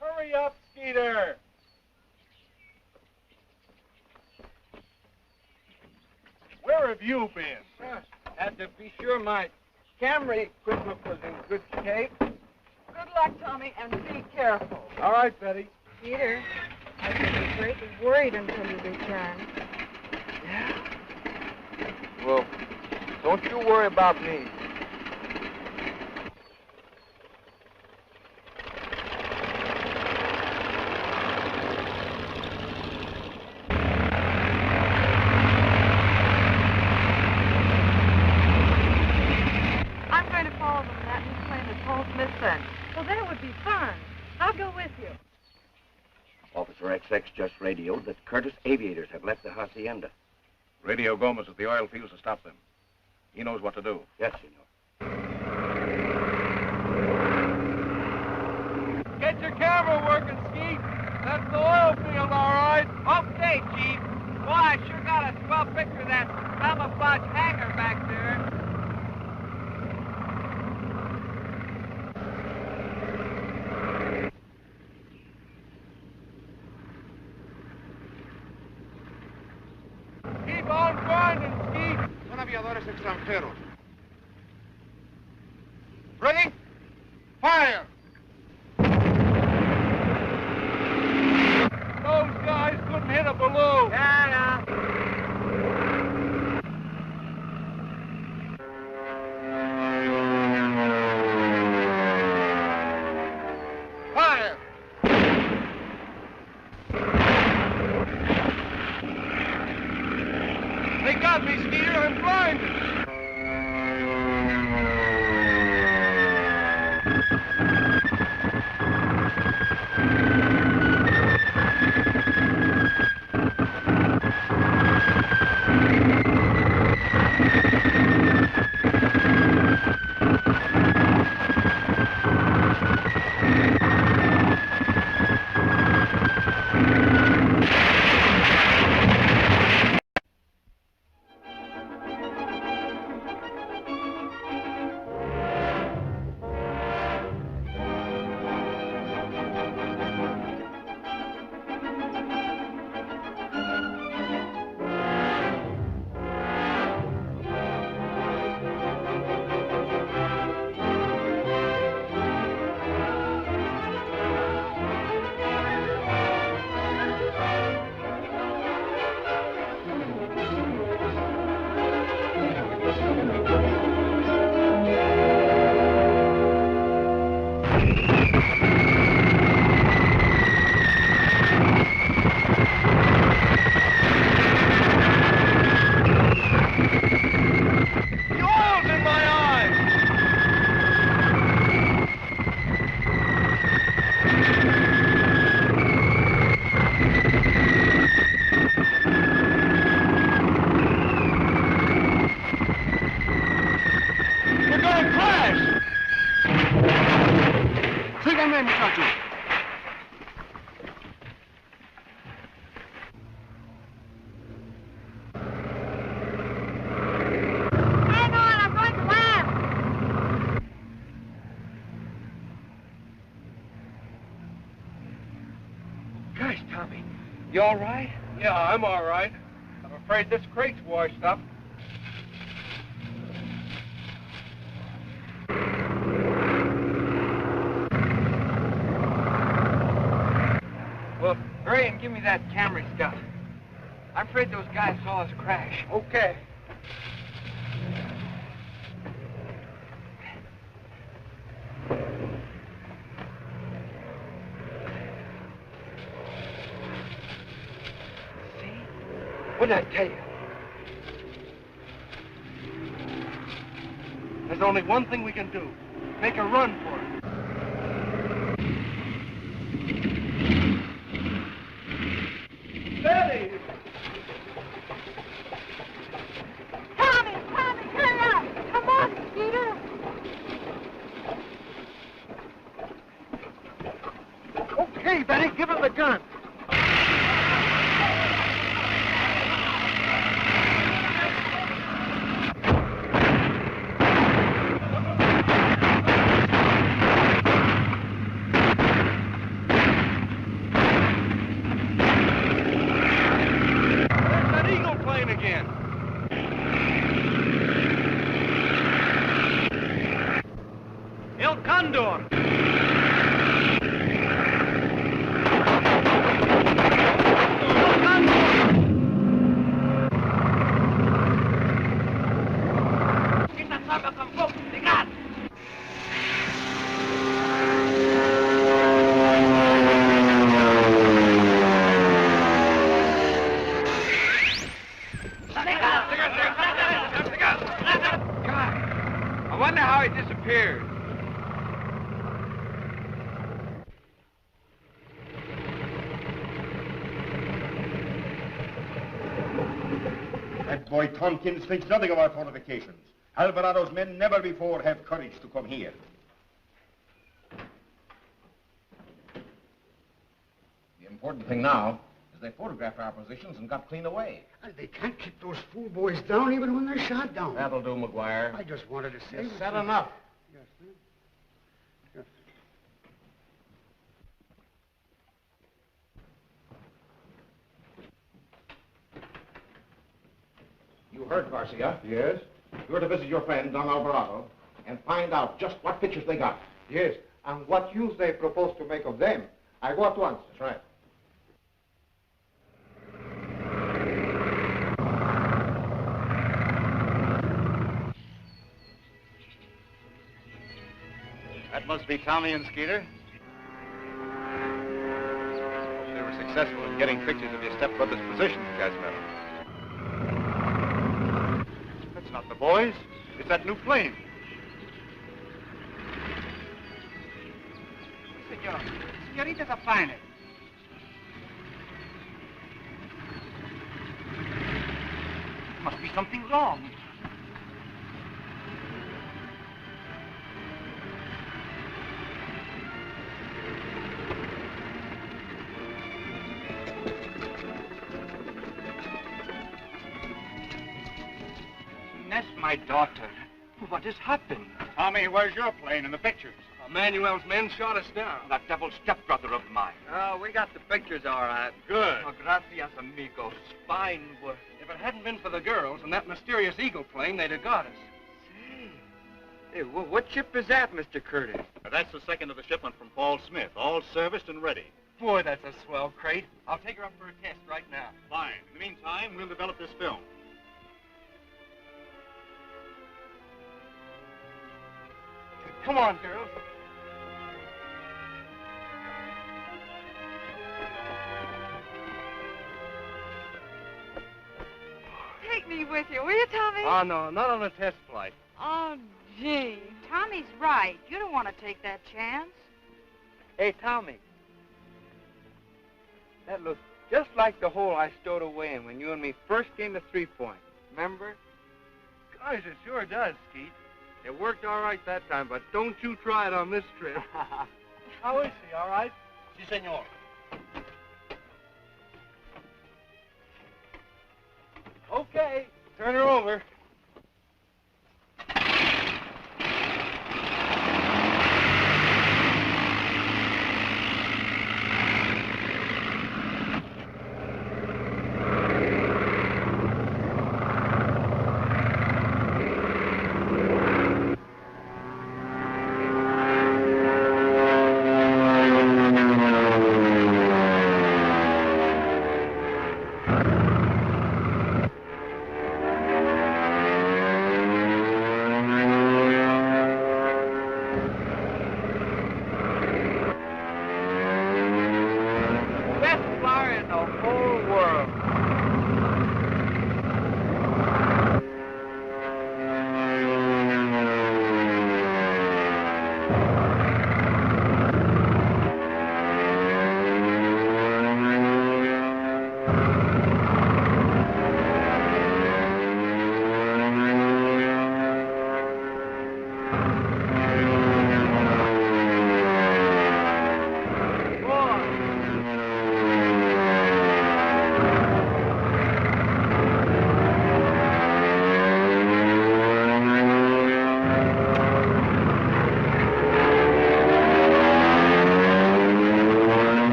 Hurry up, Skeeter! Where have you been? Had to be sure my camera equipment was in good shape. Good luck, Tommy, and be careful. All right, Betty. Peter, I shall be greatly worried until you return. Well, don't you worry about me. I'm going to follow them in that new plane that Paul Smith sent. Well, that would be fun. I'll go with you. Officer XX just radioed that Curtis aviators have left the hacienda. Radio Gomez at the oil fields to stop them. He knows what to do. Yes, senor. Get your camera working, Skeet. That's the oil field, all right. Okay, Chief. Boy, I sure got a swell picture of that camouflage hangar back there. Keep on grinding, Skeet. Son aviadores extranjeros. Ready? Fire! Those guys couldn't hit a balloon. Yeah. Fire! They got me, Skeeter. I'm blinded. Tommy. You all right? Yeah, I'm all right. I'm afraid this crate's washed up. Well, hurry and give me that camera stuff. I'm afraid those guys saw us crash. Okay. What did I tell you? There's only one thing we can do. Make a run for it. Betty! Tommy, hurry up! Come on, Skeeter! Okay, Betty, give him the gun. El Condor! I wonder how he disappeared. That boy Tompkins thinks nothing of our fortifications. Alvarado's men never before have courage to come here. The important thing now is they photographed our positions and got clean away. They can't keep those fool boys down even when they're shot down. That'll do, McGuire. I just wanted to say... You said enough. Yes, sir. Yes. You heard, Garcia. Yes? You're to visit your friend, Don Alvarado, and find out just what pictures they got. Yes, and what use they propose to make of them. I go at once. That's right. That must be Tommy and Skeeter. Hope they were successful in getting pictures of your stepbrother's positions, Casmetto. That's not the boys. It's that new plane. Senor, Senorita's a pilot. Must be something wrong. That's my daughter. What has happened? Tommy, where's your plane and the pictures? Manuel's men shot us down. That devil stepbrother of mine. Oh, we got the pictures all right. Good. Oh, gracias, amigo. Fine work. If it hadn't been for the girls and that mysterious Eagle plane, they'd have got us. Hey, what ship is that, Mr. Curtis? That's the second of the shipment from Paul Smith, all serviced and ready. Boy, that's a swell crate. I'll take her up for a test right now. Fine. In the meantime, we'll develop this film. Come on, girls. Take me with you, will you, Tommy? Oh, no, not on a test flight. Oh, gee. Tommy's right. You don't want to take that chance. Hey, Tommy. That looks just like the hole I stowed away in when you and me first came to 3 Point. Remember? Gosh, it sure does, Skeet. It worked all right that time, but don't you try it on this trip. How is she, all right? Si, senor. Okay, turn her over.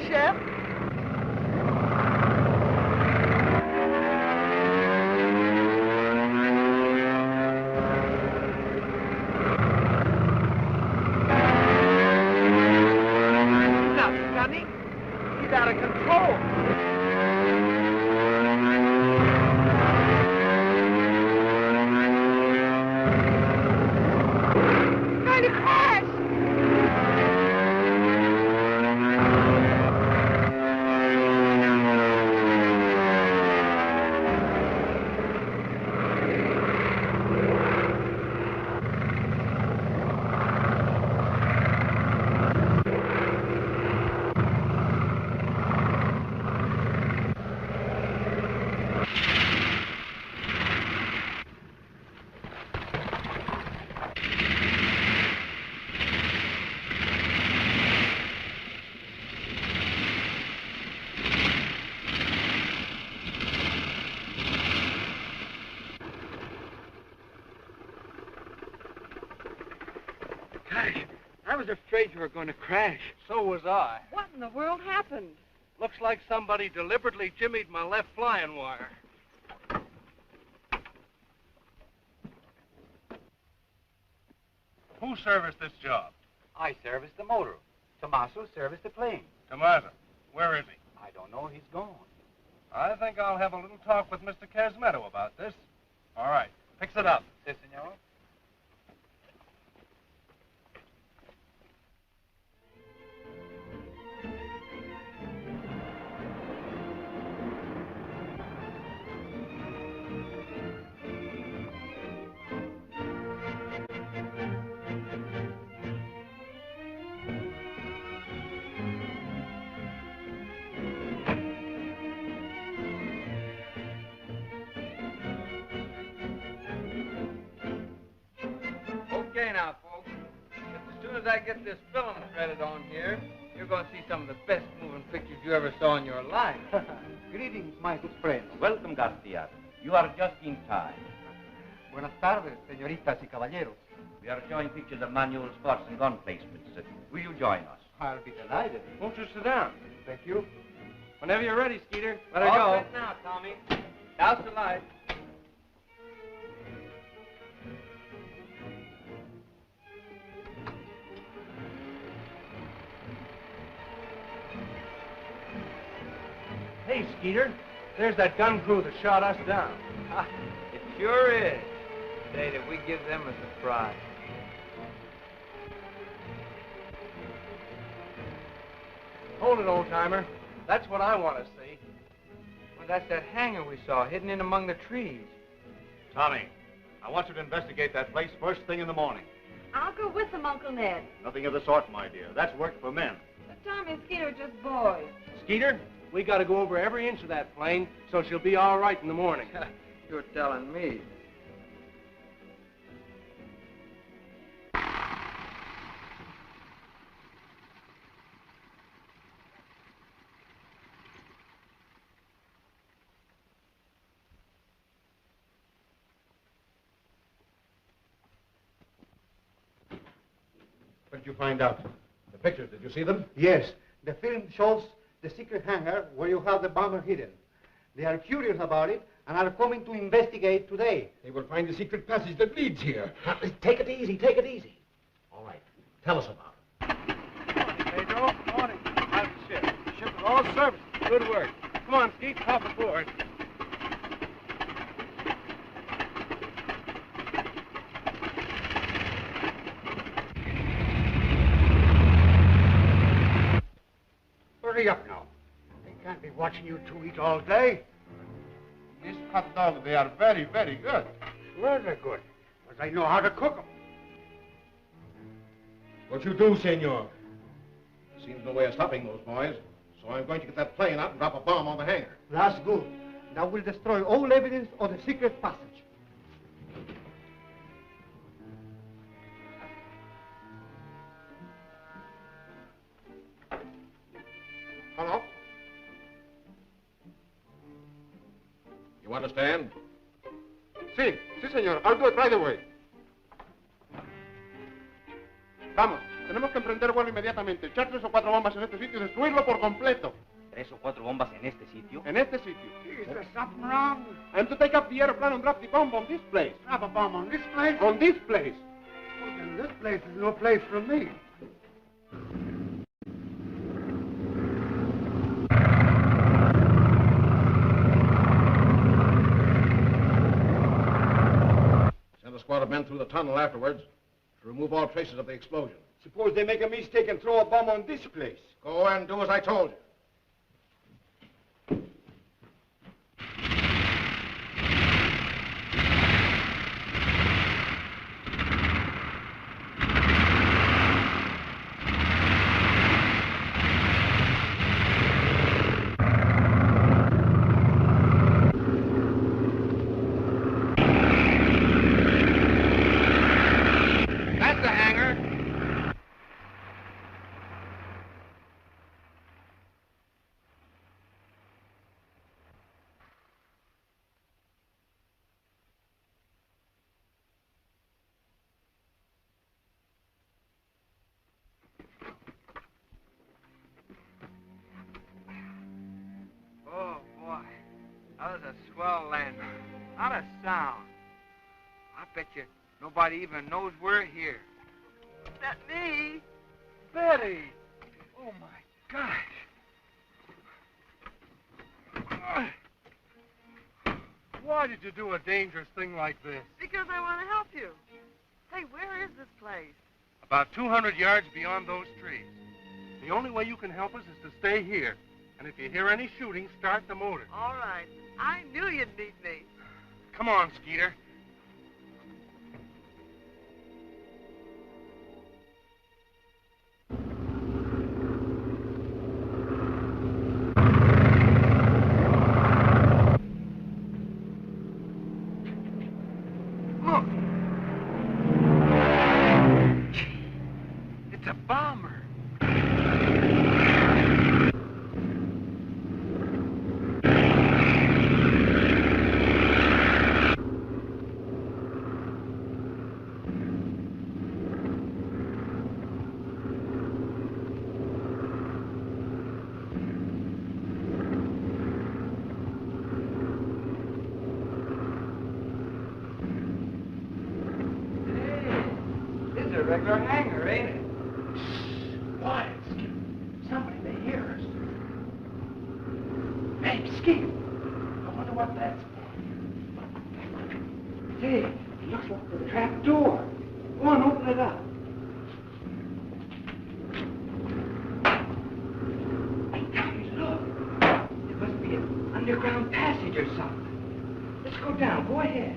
Chef. He's out of control. He's going to crash. I was afraid you were going to crash. So was I. What in the world happened? Looks like somebody deliberately jimmied my left flying wire. Who serviced this job? I service the motor. Tommaso serviced the plane. Tomato. Where is he? I don't know. He's gone. I think I'll have a little talk with Mr. Casmetto about this. All right. Fix it up. Si, senor. Okay now, folks. As soon as I get this film threaded on here, you're going to see some of the best moving pictures you ever saw in your life. Greetings, my good friends. Welcome, Garcia. You are just in time. Buenas tardes, señoritas y caballeros. We are showing pictures of Manuel's sports and gun placements. Will you join us? I'll be delighted. Won't you sit down? Thank you. Whenever you're ready, Skeeter. Let her All go. set now, Tommy. Douse the light. Hey, Skeeter. There's that gun crew that shot us down. It sure is. Say, did we give them a surprise? Hold it, old-timer. That's what I want to see. Well, that's that hangar we saw hidden in among the trees. Tommy, I want you to investigate that place first thing in the morning. I'll go with them, Uncle Ned. Nothing of the sort, my dear. That's work for men. But Tommy and Skeeter are just boys. Skeeter, we got to go over every inch of that plane so she'll be all right in the morning. You're telling me. What did you find out? The pictures, did you see them? Yes, the film shows the secret hangar where you have the bomber hidden. They are curious about it and are coming to investigate today. They will find the secret passage that leads here. Take it easy, take it easy. All right. Tell us about it. Pedro, morning. How's the ship? The ship is all serviced. Good work. Come on, Skeet, hop aboard. Hurry up now. They can't be watching you two eat all day. These hot dogs, they are very, very good. Sure they're good, because I know how to cook them. What you do, senor? Seems no way of stopping those boys. So I'm going to get that plane out and drop a bomb on the hangar. That's good. That will destroy all evidence of the secret passage. Hello? You understand? Si, senor. I'll do it right away. Vamos, que Tenemos que emprender vuelo inmediatamente, echar 3 o 4 bombas en este sitio y destruirlo por completo. 3 o 4 bombas en este sitio. En este sitio. Is there something wrong? And to take up the airplane and drop the bomb on this place. Drop a bomb on this place? On this place. Well, then this place is no place for me. Send a squad of men through the tunnel afterwards to remove all traces of the explosion. Suppose they make a mistake and throw a bomb on this place. Go and do as I told you. That's the hangar. Oh, boy. That was a swell landing. Not a sound. I bet you nobody even knows we're here. That me? Betty! Oh, my gosh. Why did you do a dangerous thing like this? Because I want to help you. Hey, where is this place? About 200 yards beyond those trees. The only way you can help us is to stay here. And if you hear any shooting, start the motor. All right. I knew you'd need me. Come on, Skeeter. Look. It's a bomber. It's a regular hangar, ain't it? Quiet, Skip. Somebody may hear us. Hey, Skip. I wonder what that's for. Hey, it looks like the trap door. Go on, open it up. Hey, Tommy, look. There must be an underground passage or something. Let's go down. Go ahead.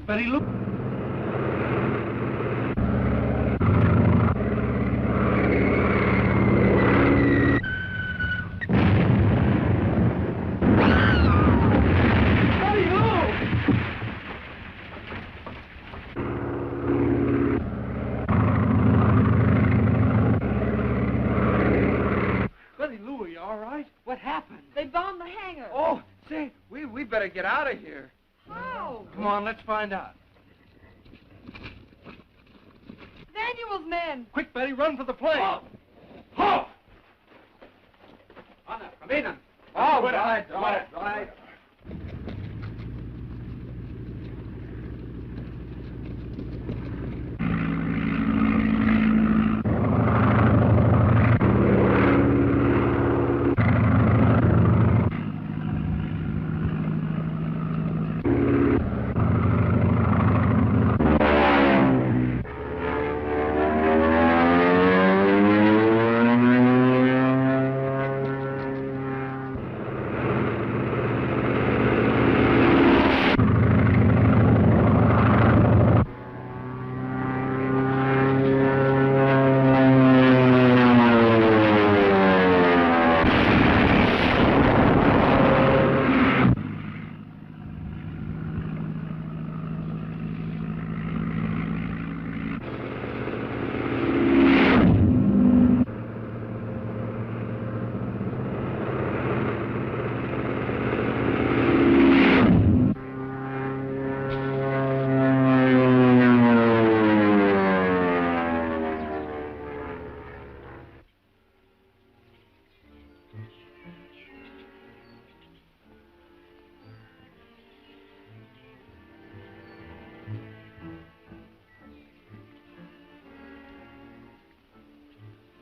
Betty Lou. What happened? They bombed the hangar. Oh, say, we better get out of here. How? Come on, let's find out. Daniel's men. Quick, Betty, run for the plane. Halt! Halt! Anna, come in. All right.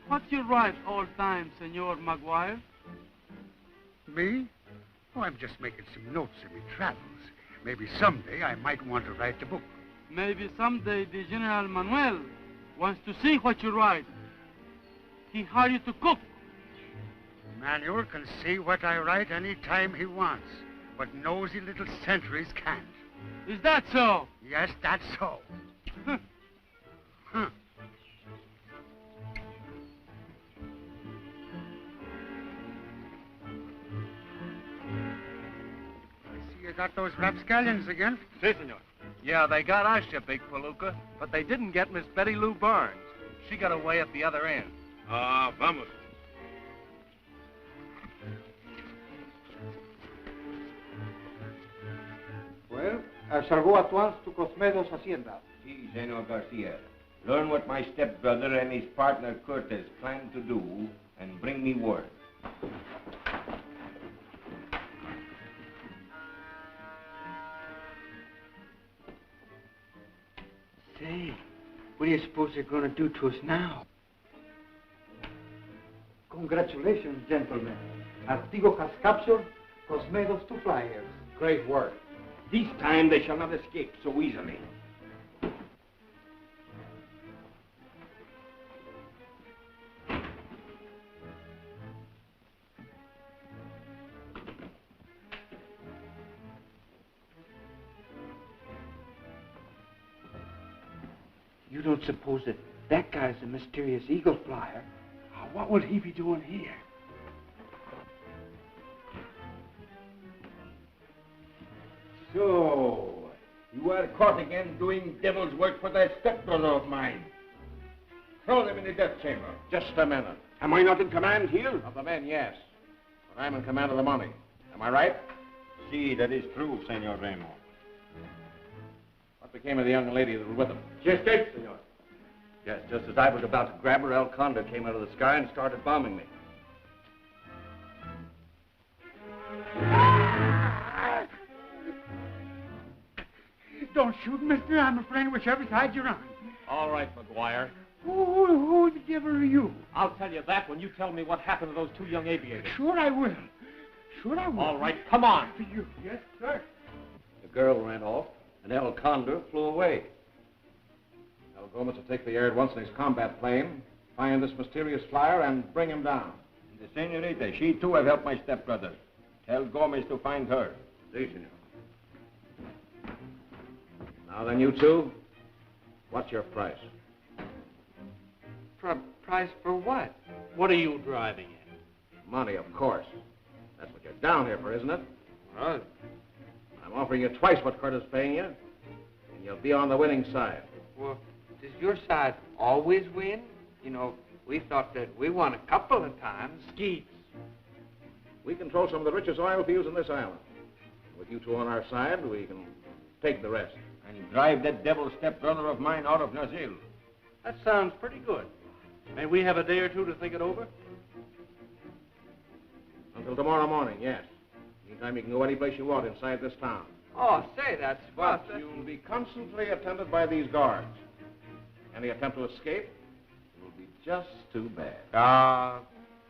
What's your right all time, Senor McGuire? Me? Oh, I'm just making some notes in my travels. Maybe someday I might want to write a book. Maybe someday the General Manuel wants to see what you write. He hired you to cook. Manuel can see what I write any time he wants, but nosy little sentries can't. Is that so? Yes, that's so. Huh. You got those rapscallions again? Si, senor. Yeah, they got our ship, Big Palooka, but they didn't get Miss Betty Lou Barnes. She got away at the other end. Ah, vamos. Well, I shall go at once to Casmetto's hacienda. Si, Senor Garcia. Learn what my stepbrother and his partner Curtis plan to do, and bring me word. Say, what do you suppose they're going to do to us now? Congratulations, gentlemen. Artigo has captured Casmetto's 2 flyers. Great work. This time they shall not escape so easily. You don't suppose that that guy's the mysterious Eagle flyer? What would he be doing here? So, you are caught again doing devil's work for that stepbrother of mine. Throw them in the death chamber. Just a minute. Am I not in command here? Of the men, yes. But I'm in command of the money. Am I right? Si, that is true, Senor Raymore. What became of the young lady that was with him? She escaped, Senor. Yes, just as I was about to grab her, El Condor came out of the sky and started bombing me. Don't shoot, mister. I'm a friend whichever side you're on. All right, McGuire. Who the devil are you? I'll tell you that when you tell me what happened to those 2 young aviators. Sure I will. Sure I will. All right, come on. For you. Yes, sir. The girl ran off, and El Condor flew away. El Gomez will take the air at once in his combat plane, find this mysterious flyer, and bring him down. The senorita, she too have helped my stepbrother. Tell Gomez to find her. Si, senor. Now then, you two, what's your price? Price for what? What are you driving at? Money, of course. That's what you're down here for, isn't it? Well, I'm offering you twice what Curtis is paying you, and you'll be on the winning side. well, does your side always win? You know, we thought that we won a couple of times. Skeets. We control some of the richest oil fields in this island. With you two on our side, we can take the rest. And drive that devil stepbrother of mine out of Nazil. That sounds pretty good. May we have a day or two to think it over? Until tomorrow morning, yes. Meantime, you can go any place you want inside this town. Oh, say, that's But you'll be constantly attended by these guards. Any attempt to escape will be just too bad.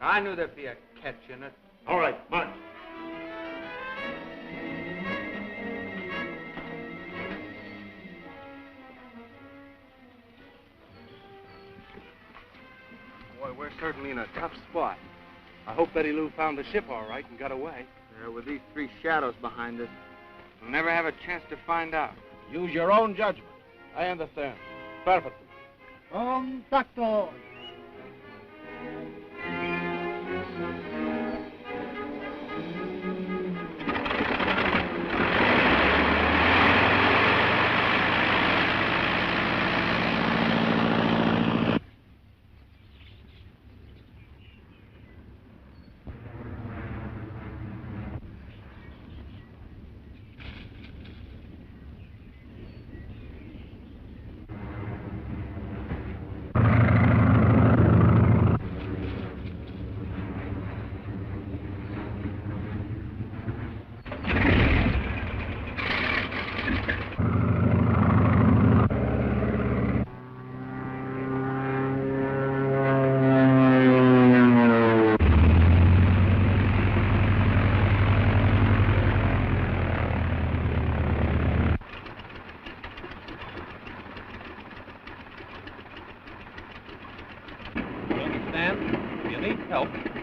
I knew there'd be a catch in it. All right, march. Boy, we're certainly in a tough spot. I hope Betty Lou found the ship all right and got away. Yeah, with these three shadows behind us, we'll never have a chance to find out. Use your own judgment. I understand. Perfectly. Tacto.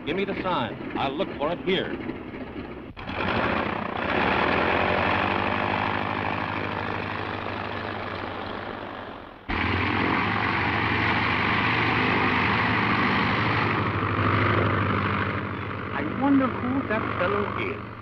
Give me the sign. I'll look for it here. I wonder who that fellow is.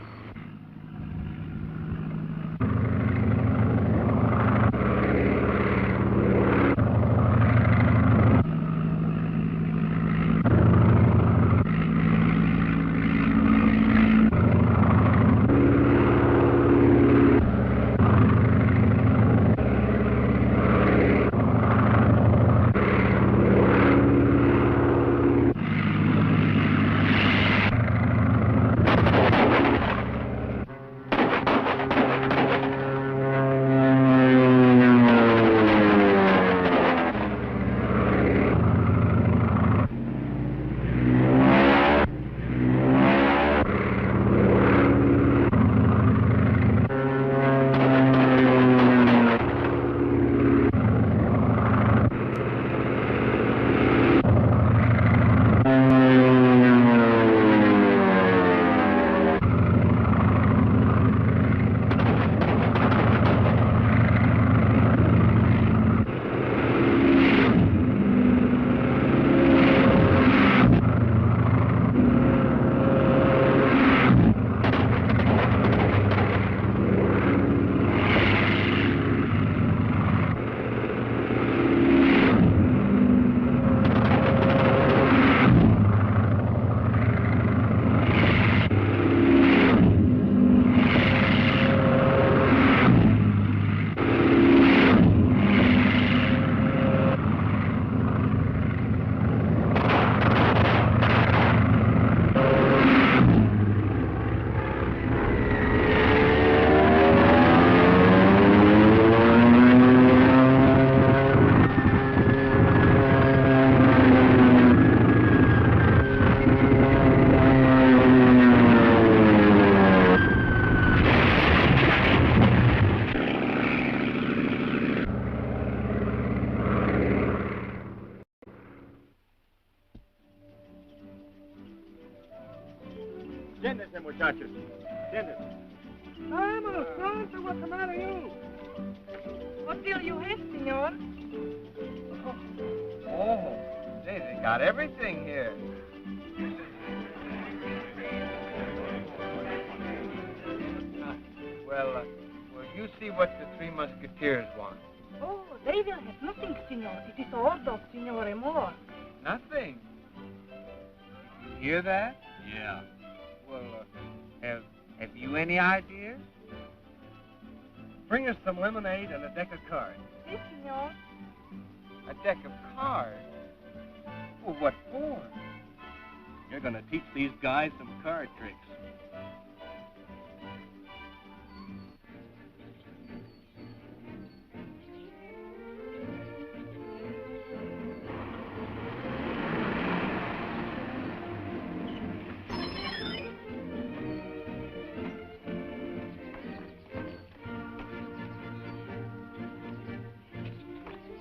Siéntense, muchachos. Siéntense. Vámonos, pronto. What's the matter, you? What Nazil you have, senor. Oh, they got everything here. Well, you see what the Three Musketeers want. Oh, they will have nothing, senor. It is the order of Senor Raymore. Nothing. You hear that? Yeah. Well, have you any ideas? Bring us some lemonade and a deck of cards. Si, senor. A deck of cards? Well, what for? You're going to teach these guys some card tricks.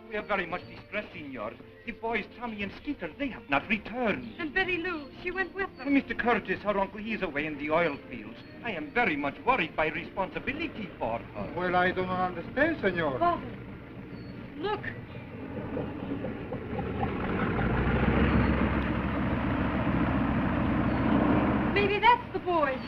We are very much distressed, senor. The boys, Tommy and Skeeter, they have not returned. And Betty Lou, she went with them. Mr. Curtis, her uncle, he is away in the oil fields. I am very much worried by responsibility for her. Well, I don't understand, senor. Father, look. Maybe that's the boys.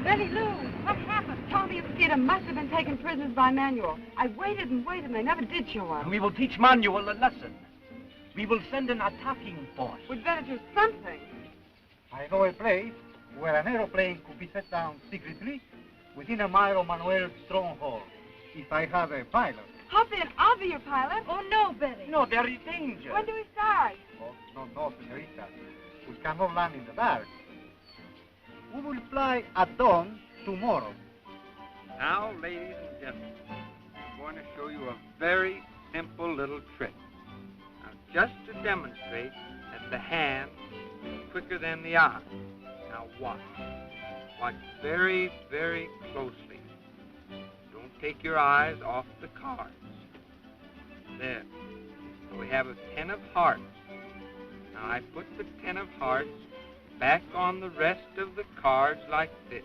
Betty Lou, what happened? Tommy and Skeeter must have been taken prisoners by Manuel. I waited and waited and they never did show up. We will teach Manuel a lesson. We will send an attacking force. We'd better do something. I know a place where an aeroplane could be set down secretly within a mile of Manuel's stronghold, if I have a pilot. Hop in, I'll be your pilot. Oh, no, Betty. No, there is danger. When do we start? Oh, no, senorita. We cannot land in the dark. We will fly at dawn tomorrow. Now, ladies and gentlemen, I'm going to show you a very simple little trick. Now, just to demonstrate that the hand is quicker than the eye. Now, watch. Watch very, very closely. Don't take your eyes off the cards. There. So we have a 10 of hearts. Now, I put the 10 of hearts back on the rest of the cards like this.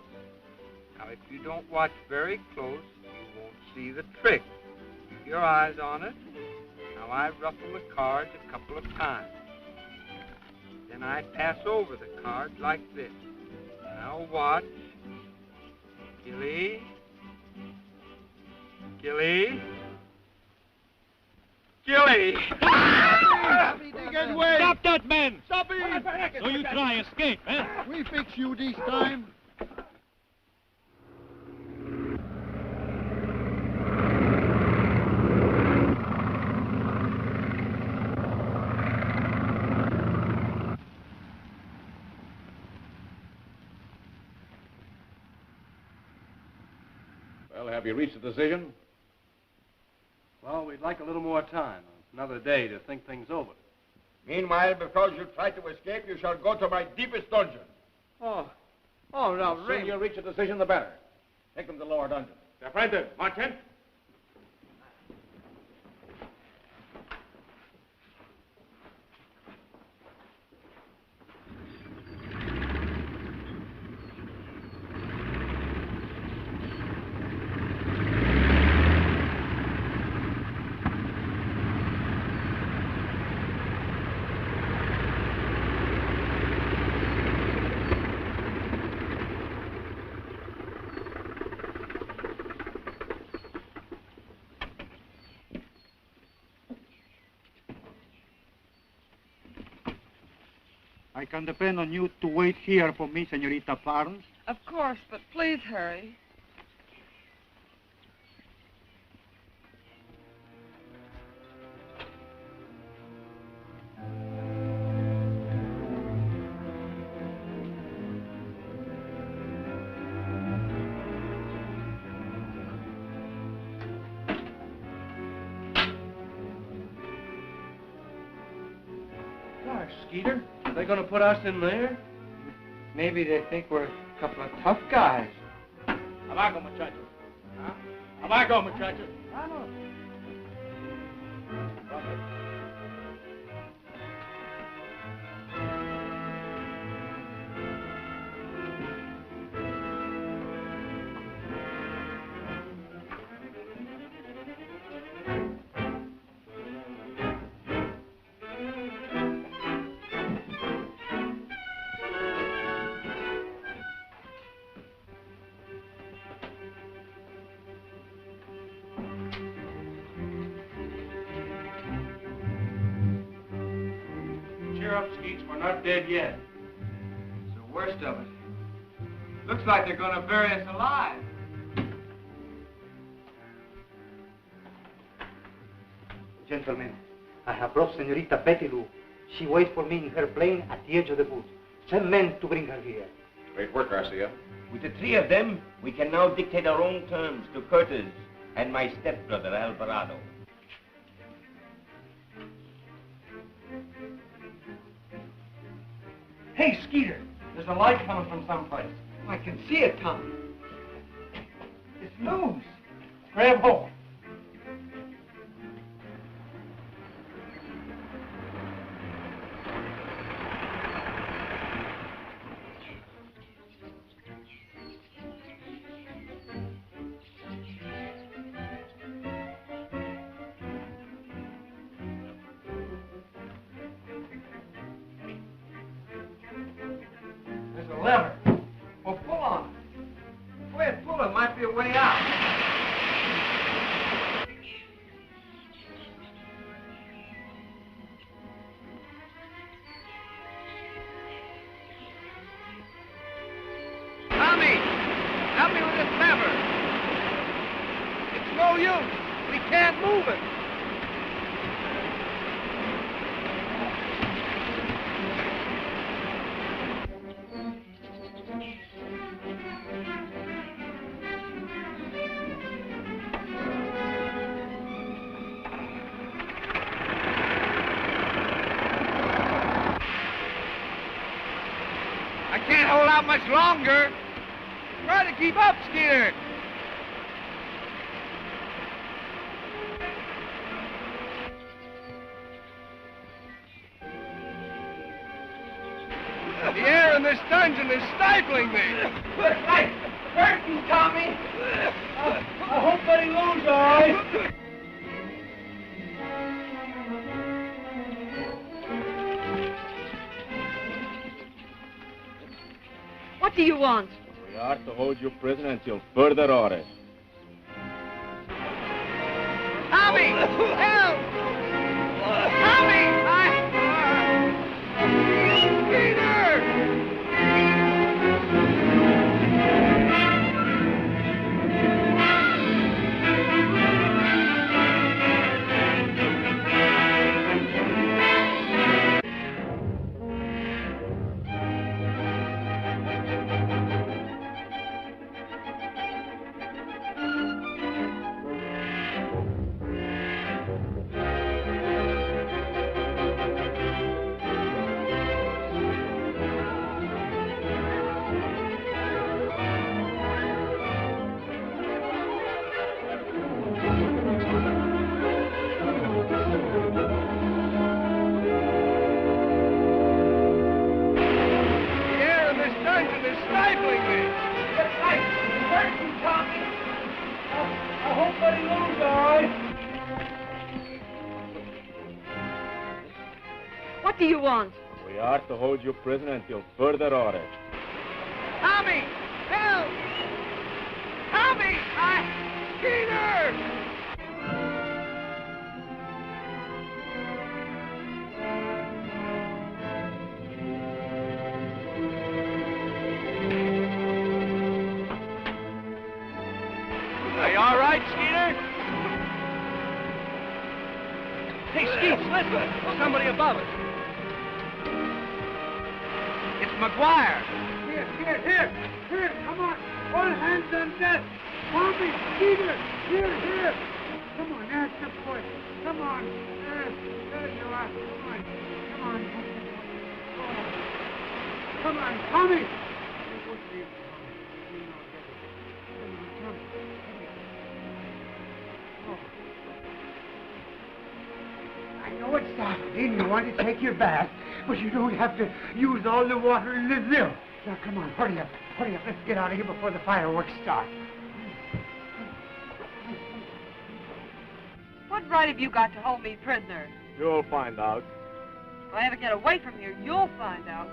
Now, if you don't watch very close, you won't see the trick. Keep your eyes on it. Now, I ruffle the cards a couple of times. Then I pass over the cards like this. Now, watch. Gilly. Gilly. Gilly! Get away! Stop that, man! Stop him! So you try escape, eh? We fix you this time. Well, have you reached a decision? Well, we'd like a little more time. Another day to think things over. Meanwhile, because you try to escape, you shall go to my deepest dungeon. Oh, now, The sooner you reach a decision, the better. Take them to the lower dungeon. De frente, marchen. I can depend on you to wait here for me, Senorita Barnes. Of course, but please hurry. Gosh, Skeeter, are they going to put us in there? Maybe they think we're a couple of tough guys. Abajo, muchachos. Abajo, muchachos. up, Skeets. We're not dead yet. It's the worst of it. Looks like they're going to bury us alive. Gentlemen, I have brought Senorita Betty Lou. She waits for me in her plane at the edge of the woods. Send men to bring her here. Great work, Garcia. With the three of them, we can now dictate our own terms to Curtis and my stepbrother, Alvarado. Hey, Skeeter, there's a light coming from someplace. I can see it, Tommy. It's loose. Grab hold. There's a lever. Well, pull on it. The way it pull it might be a way out. Tommy, help me with this lever. It's no use. We can't move it. I can't hold out much longer. Try to keep up, Skeeter. The air in this dungeon is stifling me. Looks like hurting, Tommy. I hope Betty Lou's all right. What do you want? We are to hold you prisoner until further orders. Tommy, help! Tommy, What do you want? We are to hold you prisoner until further orders. Tommy, help! Tommy, Skeeter! Are you all right, Skeeter? Hey, Skeets, listen. There's somebody above us. It's McGuire. Here, come on. All hands on deck. Tommy, Skeeter, here. Come on, there's the boy. Come on. There you are. Come on, Tommy. I know it's Saturday and you want to take your bath, but you don't have to use all the water in the Zil. Now, come on, hurry up. Let's get out of here before the fireworks start. What right have you got to hold me prisoner? You'll find out. If I ever get away from here, you'll find out.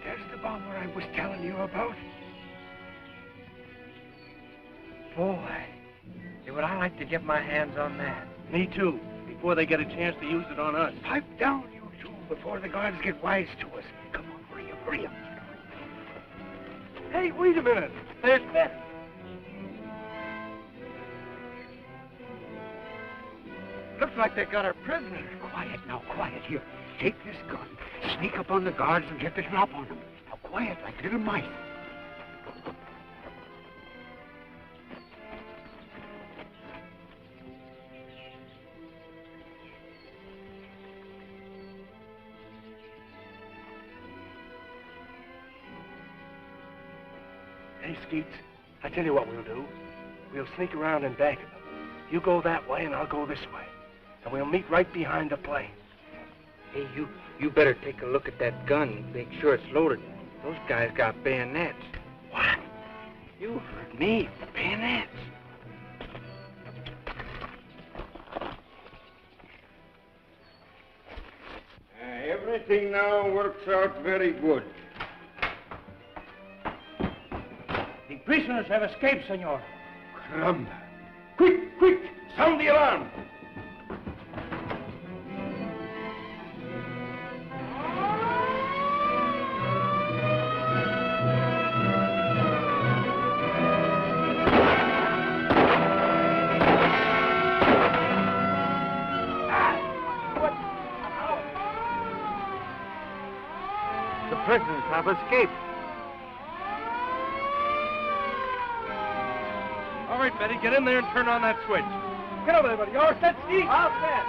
There's the bomber I was telling you about. Boy, would I like to get my hands on that. Me too. Be before they get a chance to use it on us. Pipe down, you two, before the guards get wise to us. Come on, hurry up, hurry up. Hey, wait a minute. There's Betz. Looks like they got our prisoner. Quiet now, quiet. Here, take this gun, sneak up on the guards and get the drop on them. Now, quiet like little mice. Hey, Skeets, I tell you what we'll do. We'll sneak around and back of them. You go that way and I'll go this way. And we'll meet right behind the plane. Hey, you better take a look at that gun and make sure it's loaded. Those guys got bayonets. What? You heard me. Bayonets. Everything now works out very good. The prisoners have escaped, senor. Caramba. Quick, quick! Sound the alarm! The prisoners have escaped. All right, Betty, get in there and turn on that switch. Get over there, buddy. All set, Steve? All set.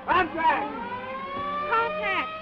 Contact! Contact!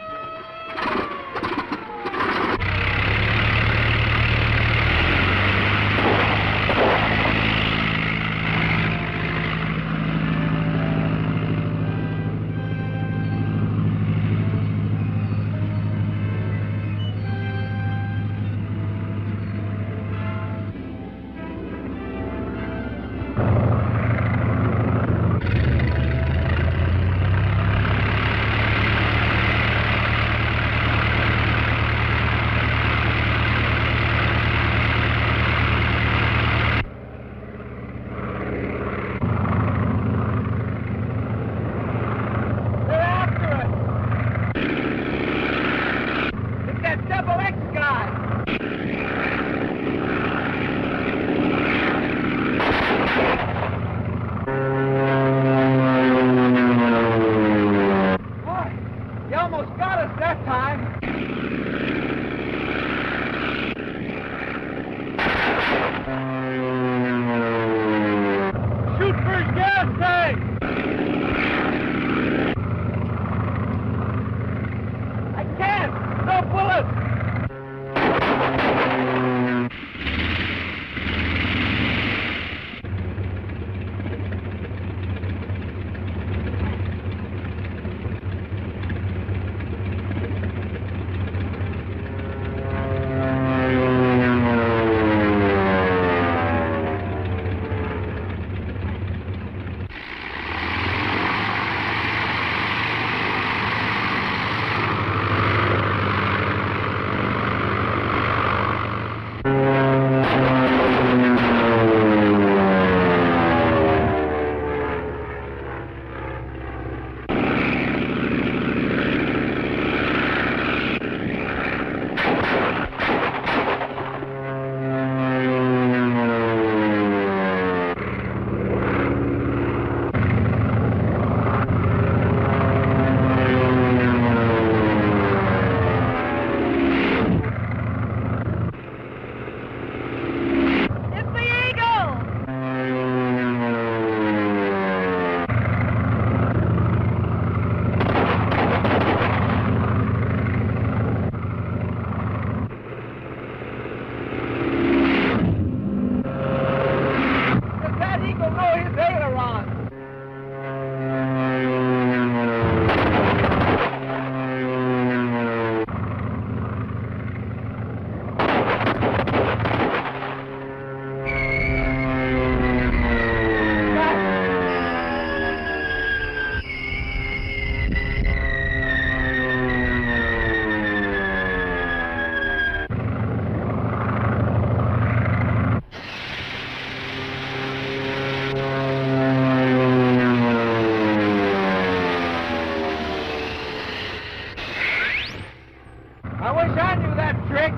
I wish I knew that trick.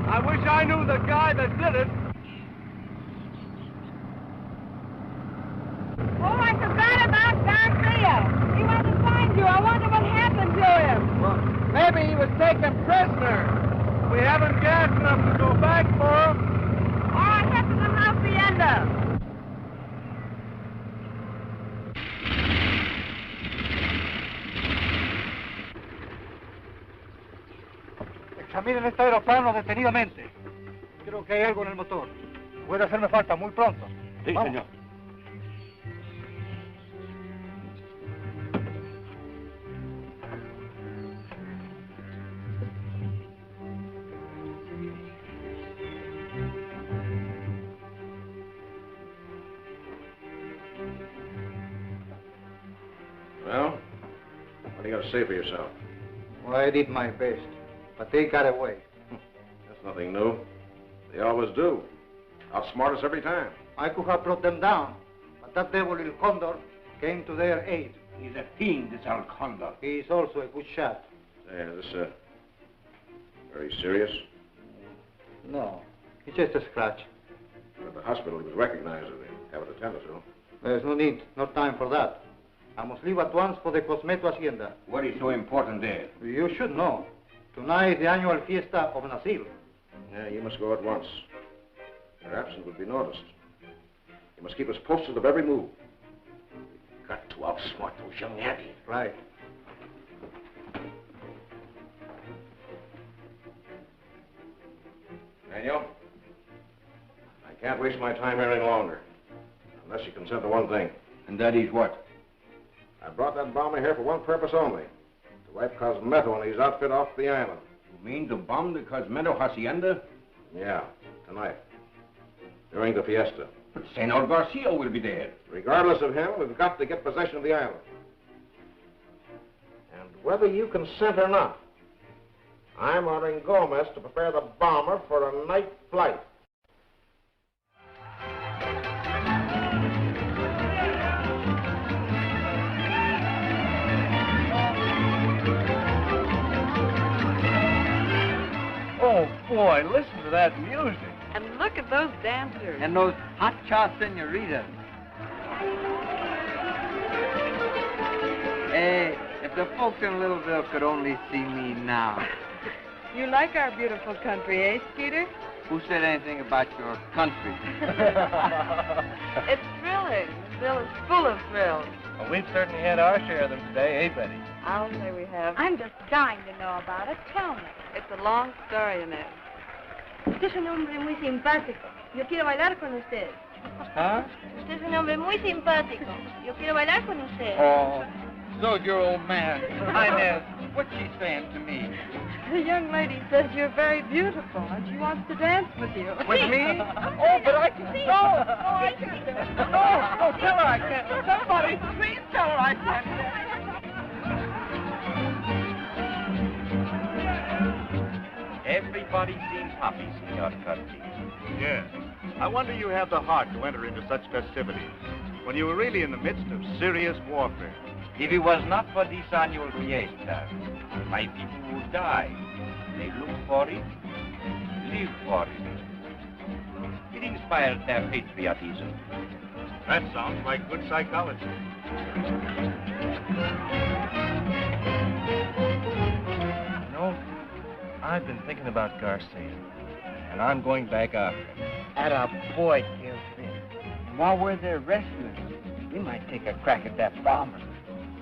I wish I knew the guy that did it. Oh, I forgot about Garcia. He went to find you. I wonder what happened to him. Well, maybe he was taken prisoner. We haven't gas enough to go back for him. All right, head to the hacienda. Examinen este aeroplano detenidamente. Creo que hay algo en el motor. Puede hacerme falta muy pronto. Sí, Vamos. señor. Well, what do you got to say for yourself? Well, I did my best, but they got away. That's nothing new. They always do. Outsmart us every time. I could have brought them down, but that devil El Condor came to their aid. He's a fiend, this El Condor. He is also a good shot. Yeah, this, very serious. No, it's just a scratch. At the hospital, he was recognized as they have it attended to. There's no need, no time for that. I must leave at once for the Casmetto hacienda. What is so important there? You should know. Tonight is the annual fiesta of Nazil. Yeah, you must go at once. Your absence would be noticed. You must keep us posted of every move. We've got to outsmart those young Yankees. Right. Daniel, I can't waste my time here any longer. Unless you consent to one thing. And that is what? I brought that bomber here for one purpose only. To wipe Casmetto and his outfit off the island. You mean to bomb the Casmetto hacienda? Yeah, tonight. During the fiesta. But Senor Garcia will be there. Regardless of him, we've got to get possession of the island. And whether you consent or not, I'm ordering Gomez to prepare the bomber for a night flight. Oh, boy, listen to that music. And look at those dancers. And those hot-cha senoritas. Hey, if the folks in Littleville could only see me now. You like our beautiful country, eh, Skeeter? Who said anything about your country? It's thrilling. This bill is full of thrills. Well, we've certainly had our share of them today, eh, Betty? I'll say we have. I'm just dying to know about it. Tell me. It's a long story, Annette. Usted es un hombre muy simpático. Yo quiero bailar con usted. Huh? Usted es un hombre muy simpático. Yo quiero bailar con usted. Oh, so's your old man. Inez, what's she saying to me? The young lady says you're very beautiful and she wants to dance with you. With me? Oh, but I can't. No, I can't. No, tell her I can't. Somebody, please tell her I can't. Everybody seems happy, Senor Curtis. Yes. I wonder you have the heart to enter into such festivities when you were really in the midst of serious warfare. If it was not for this annual fiesta, my people would die. They look for it, live for it. It inspired their patriotism. That sounds like good psychology. No, I've been thinking about Garcia, and I'm going back after him. Atta boy, Tailspin. While we're there rescuing, we might take a crack at that bomber.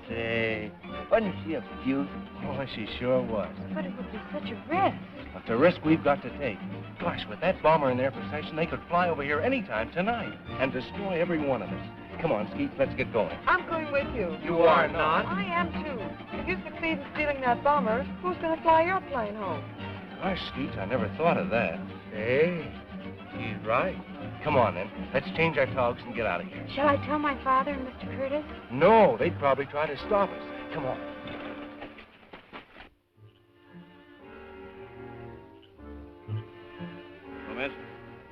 Say, wasn't she a beaut? Boy, she sure was. But it would be such a risk. But the risk we've got to take. Gosh, with that bomber in their possession, they could fly over here anytime tonight and destroy every one of us. Come on, Skeet, let's get going. I'm going with you. You are not? I am, too. If you succeed in stealing that bomber, who's going to fly your plane home? Gosh, Skeet, I never thought of that. Hey, she's right. Come on, then. Let's change our togs and get out of here. Shall I tell my father and Mr. Curtis? No, they'd probably try to stop us. Come on. Gomez,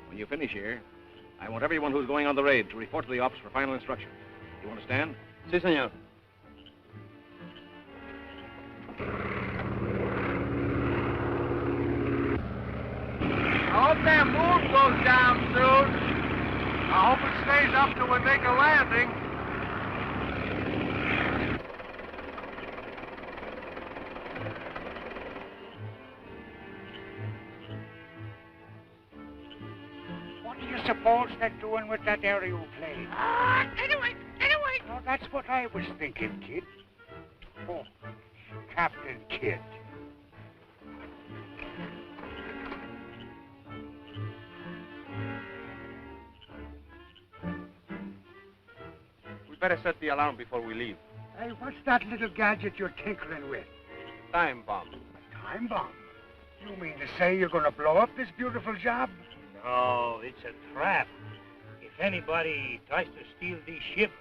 when you finish here, I want everyone who's going on the raid to report to the office for final instruction. You understand? Si, senor. Hope that moon goes down soon. I hope it stays up till we make a landing. What do you suppose they're doing with that aerial plane? Anyway. Oh, that's what I was thinking, kid. Oh, Captain Kidd. We better set the alarm before we leave. Hey, what's that little gadget you're tinkering with? Time bomb. Time bomb? You mean to say you're going to blow up this beautiful job? No, it's a trap. If anybody tries to steal this ship,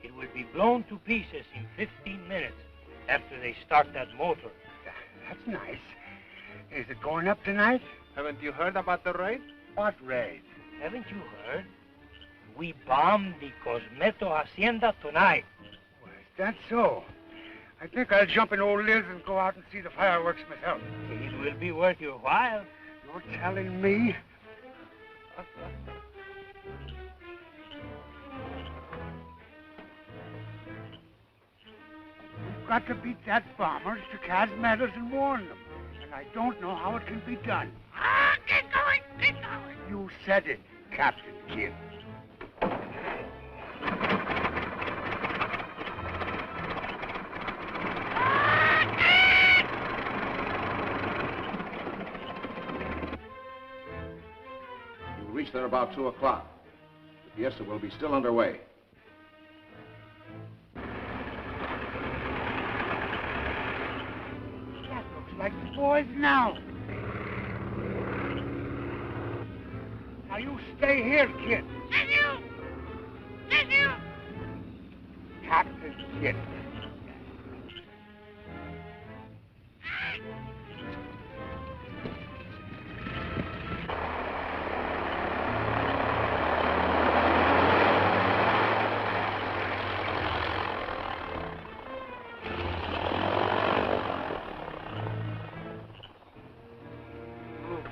it will be blown to pieces in 15 minutes after they start that motor. That's nice. Is it going up tonight? Haven't you heard about the raid? What raid? Haven't you heard? We bombed the Casmetto Hacienda tonight. Well, is that so? I think I'll jump in old Liz and go out and see the fireworks myself. It will be worth your while. You're telling me? We've got to beat that bombers to Casmetto's and warn them. And I don't know how it can be done. Get going! You said it, Captain Kidd. We'll reach there about 2 o'clock. The fiesta will be still underway. That looks like the boys now. Now you stay here, kid. And you! Captain Kidd.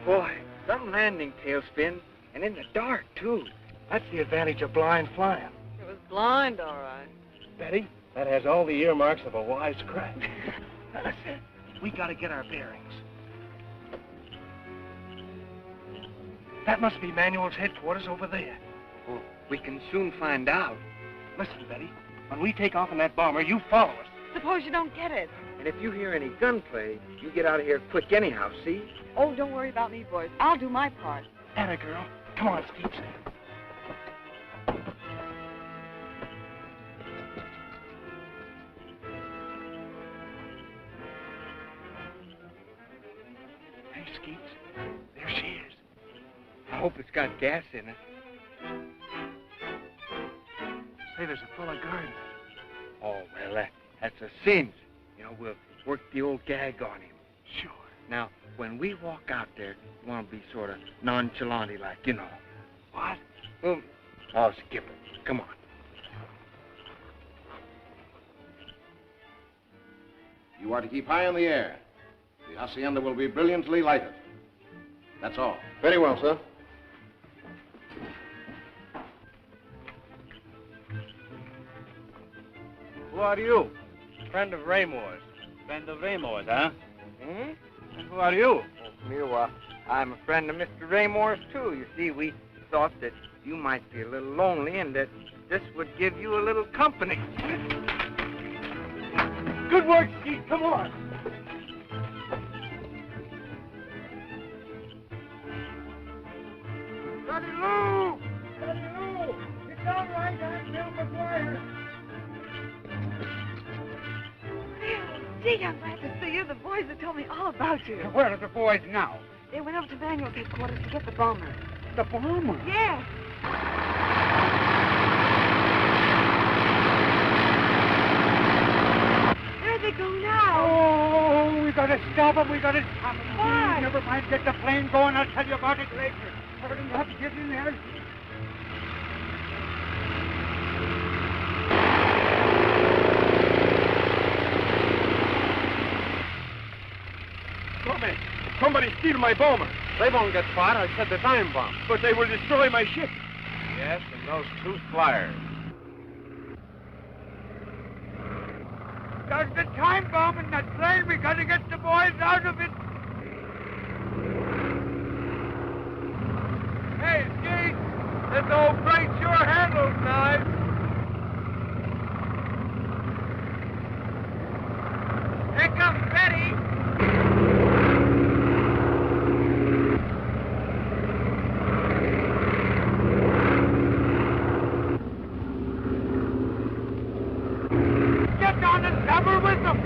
Boy, some landing, Tailspin. And in the dark, too. That's the advantage of blind flying. It was blind, all right. Betty, that has all the earmarks of a wise crack. Listen, we gotta get our bearings. That must be Manuel's headquarters over there. Well, we can soon find out. Listen, Betty, when we take off in that bomber, you follow us. Suppose you don't get it. And if you hear any gunplay, you get out of here quick anyhow, see? Oh, don't worry about me, boys. I'll do my part. Atta girl. Come on, Skeeps. Hey, Skeeps. There she is. I hope it's got gas in it. Say, there's a full of guard. Oh, well, that's a cinch. You know, we'll work the old gag on him. Sure. Now, when we walk out there, you want to be sort of nonchalant-y like, you know. What? Well, oh, skip it. Come on. You are to keep high in the air. The hacienda will be brilliantly lighted. That's all. Very well, sir. Who are you? Friend of Raymore's. Friend of Raymore's, huh? Hmm? And who are you? I'm a friend of Mr. Raymore's, too. You see, we thought that you might be a little lonely and that this would give you a little company. Good work, Skeet. Come on. Daddy Lou! Daddy Lou! It's all right. I'm Bill McGuire. Gee, I'm glad to see you. The boys have told me all about you. Where are the boys now? They went over to Manuel's headquarters to get the bomber. The bomber? Yes. There they go now. Oh, we gotta stop them. We gotta stop them. Why? Never mind. Get the plane going. I'll tell you about it later. Hurry up. Get in there. Somebody steal my bomber. They won't get far. I set the time bomb. But they will destroy my ship. Yes, and those 2 flyers. There's the time bomb in that plane. We got to get the boys out of it. Hey, Skeet, this old crate sure handles nice. Here comes Betty. Get down and cover with them.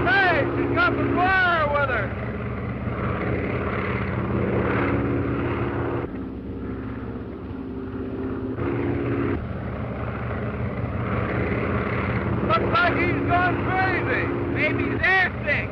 Hey, she's got the flyer with her. Looks like he's gone crazy. Maybe he's airsick.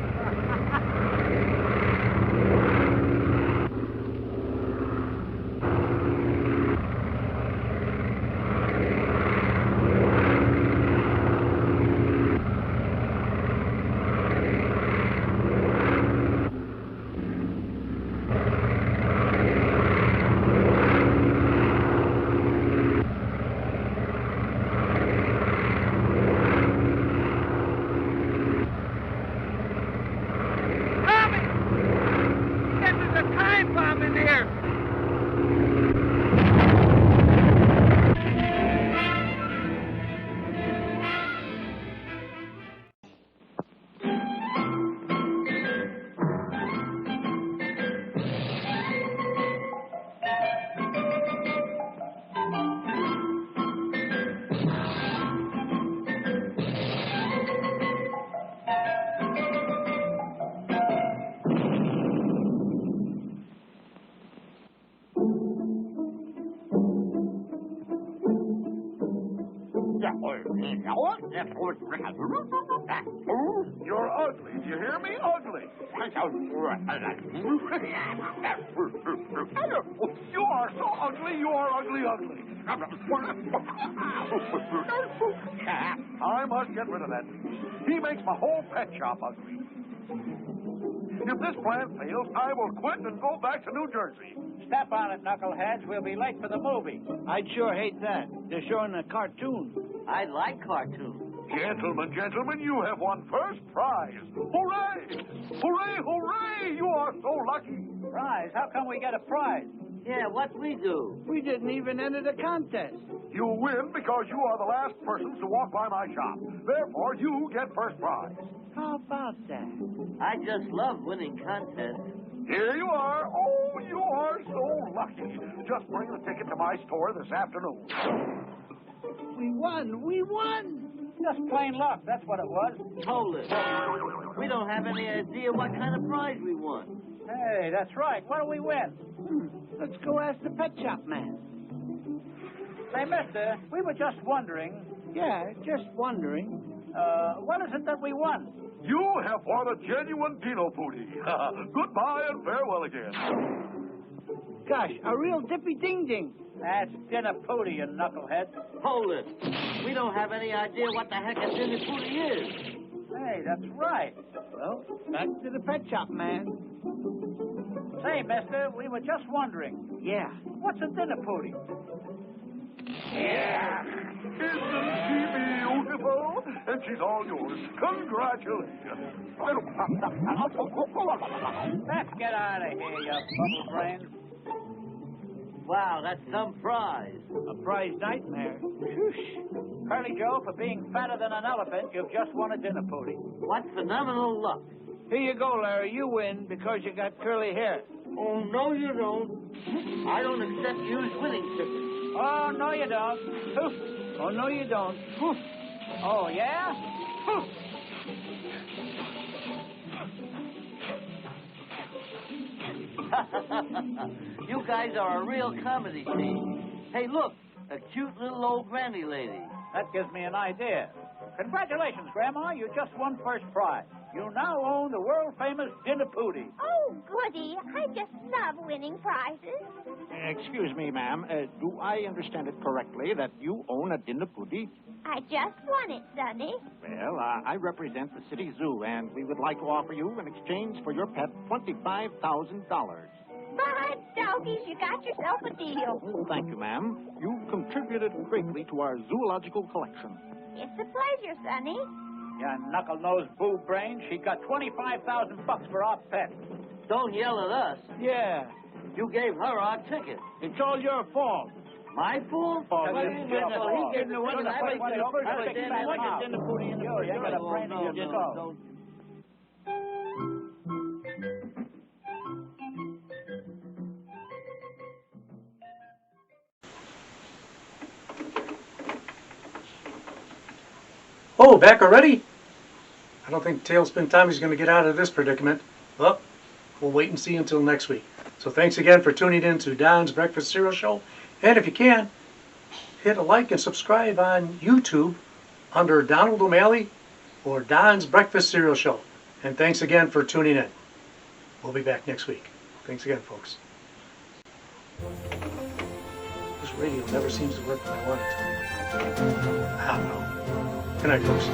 You're ugly. Do you hear me? Ugly. You are so ugly. You are ugly, ugly. I must get rid of that. He makes my whole pet shop ugly. If this plan fails, I will quit and go back to New Jersey. Step on it, knuckleheads. We'll be late for the movie. I'd sure hate that. They're showing a cartoon. I like cartoons. Gentlemen, you have won first prize. Hooray! Hooray, hooray! You are so lucky. Prize? How come we get a prize? Yeah, what we do? We didn't even enter the contest. You win because you are the last persons to walk by my shop. Therefore, you get first prize. How about that? I just love winning contests. Here you are. Oh, you are so lucky. Just bring the ticket to my store this afternoon. We won. We won. Just plain luck. That's what it was. Hold it. We don't have any idea what kind of prize we won. Hey, that's right. What do we win? Let's go ask the pet shop man. Say, mister, we were just wondering. Yeah, just wondering. What is it that we won? You have won a genuine Dino Booty. Goodbye and farewell again. Gosh, a real dippy-ding-ding. That's dinner pooty, you knucklehead. Hold it. We don't have any idea what the heck a dinner pooty is. Hey, that's right. Well, back to the pet shop man. Say, mister, we were just wondering. Yeah. What's a dinner pooty? Yeah. Isn't she beautiful? And she's all yours. Congratulations. Let's get out of here, you bubble brains. Wow, that's some prize. A prize nightmare. Whoosh. Curly Joe, for being fatter than an elephant, you've just won a dinner pooty. What phenomenal luck. Here you go, Larry. You win because you got curly hair. Oh, no, you don't. I don't accept used winning tickets. Oh, no, you don't. Oh, no, you don't. Oh, yeah? You guys are a real comedy team. Hey, look, a cute little old granny lady. That gives me an idea. Congratulations, Grandma. You just won first prize. You now own the world-famous Dinapudi. Oh, goody. I just love winning prizes. Excuse me, ma'am. Do I understand it correctly that you own a Dinapudi? I just won it, Sonny. Well, I represent the city zoo, and we would like to offer you, in exchange for your pet, $25,000. By doggies, you got yourself a deal. Oh, thank you, ma'am. You've contributed greatly to our zoological collection. It's a pleasure, Sonny. Yeah, knuckle-nosed boo brain. She got $25,000 for our pet. Don't yell at us. Yeah. You gave her our ticket. It's all your fault. My fault? Oh, Wait a it's minute. your Well, fault. he gave the one that I went to the first I'll one. stick my leg in the booty in the booty. I got a brain in your skull. Oh, back already? I don't think Tailspin Tommy's going to get out of this predicament. Well, we'll wait and see until next week. So thanks again for tuning in to Don's Breakfast Cereal Show. And if you can, hit a like and subscribe on YouTube under Donald O'Malley or Don's Breakfast Cereal Show. And thanks again for tuning in. We'll be back next week. Thanks again, folks. This radio never seems to work when I want it to. I don't know. Good night, folks.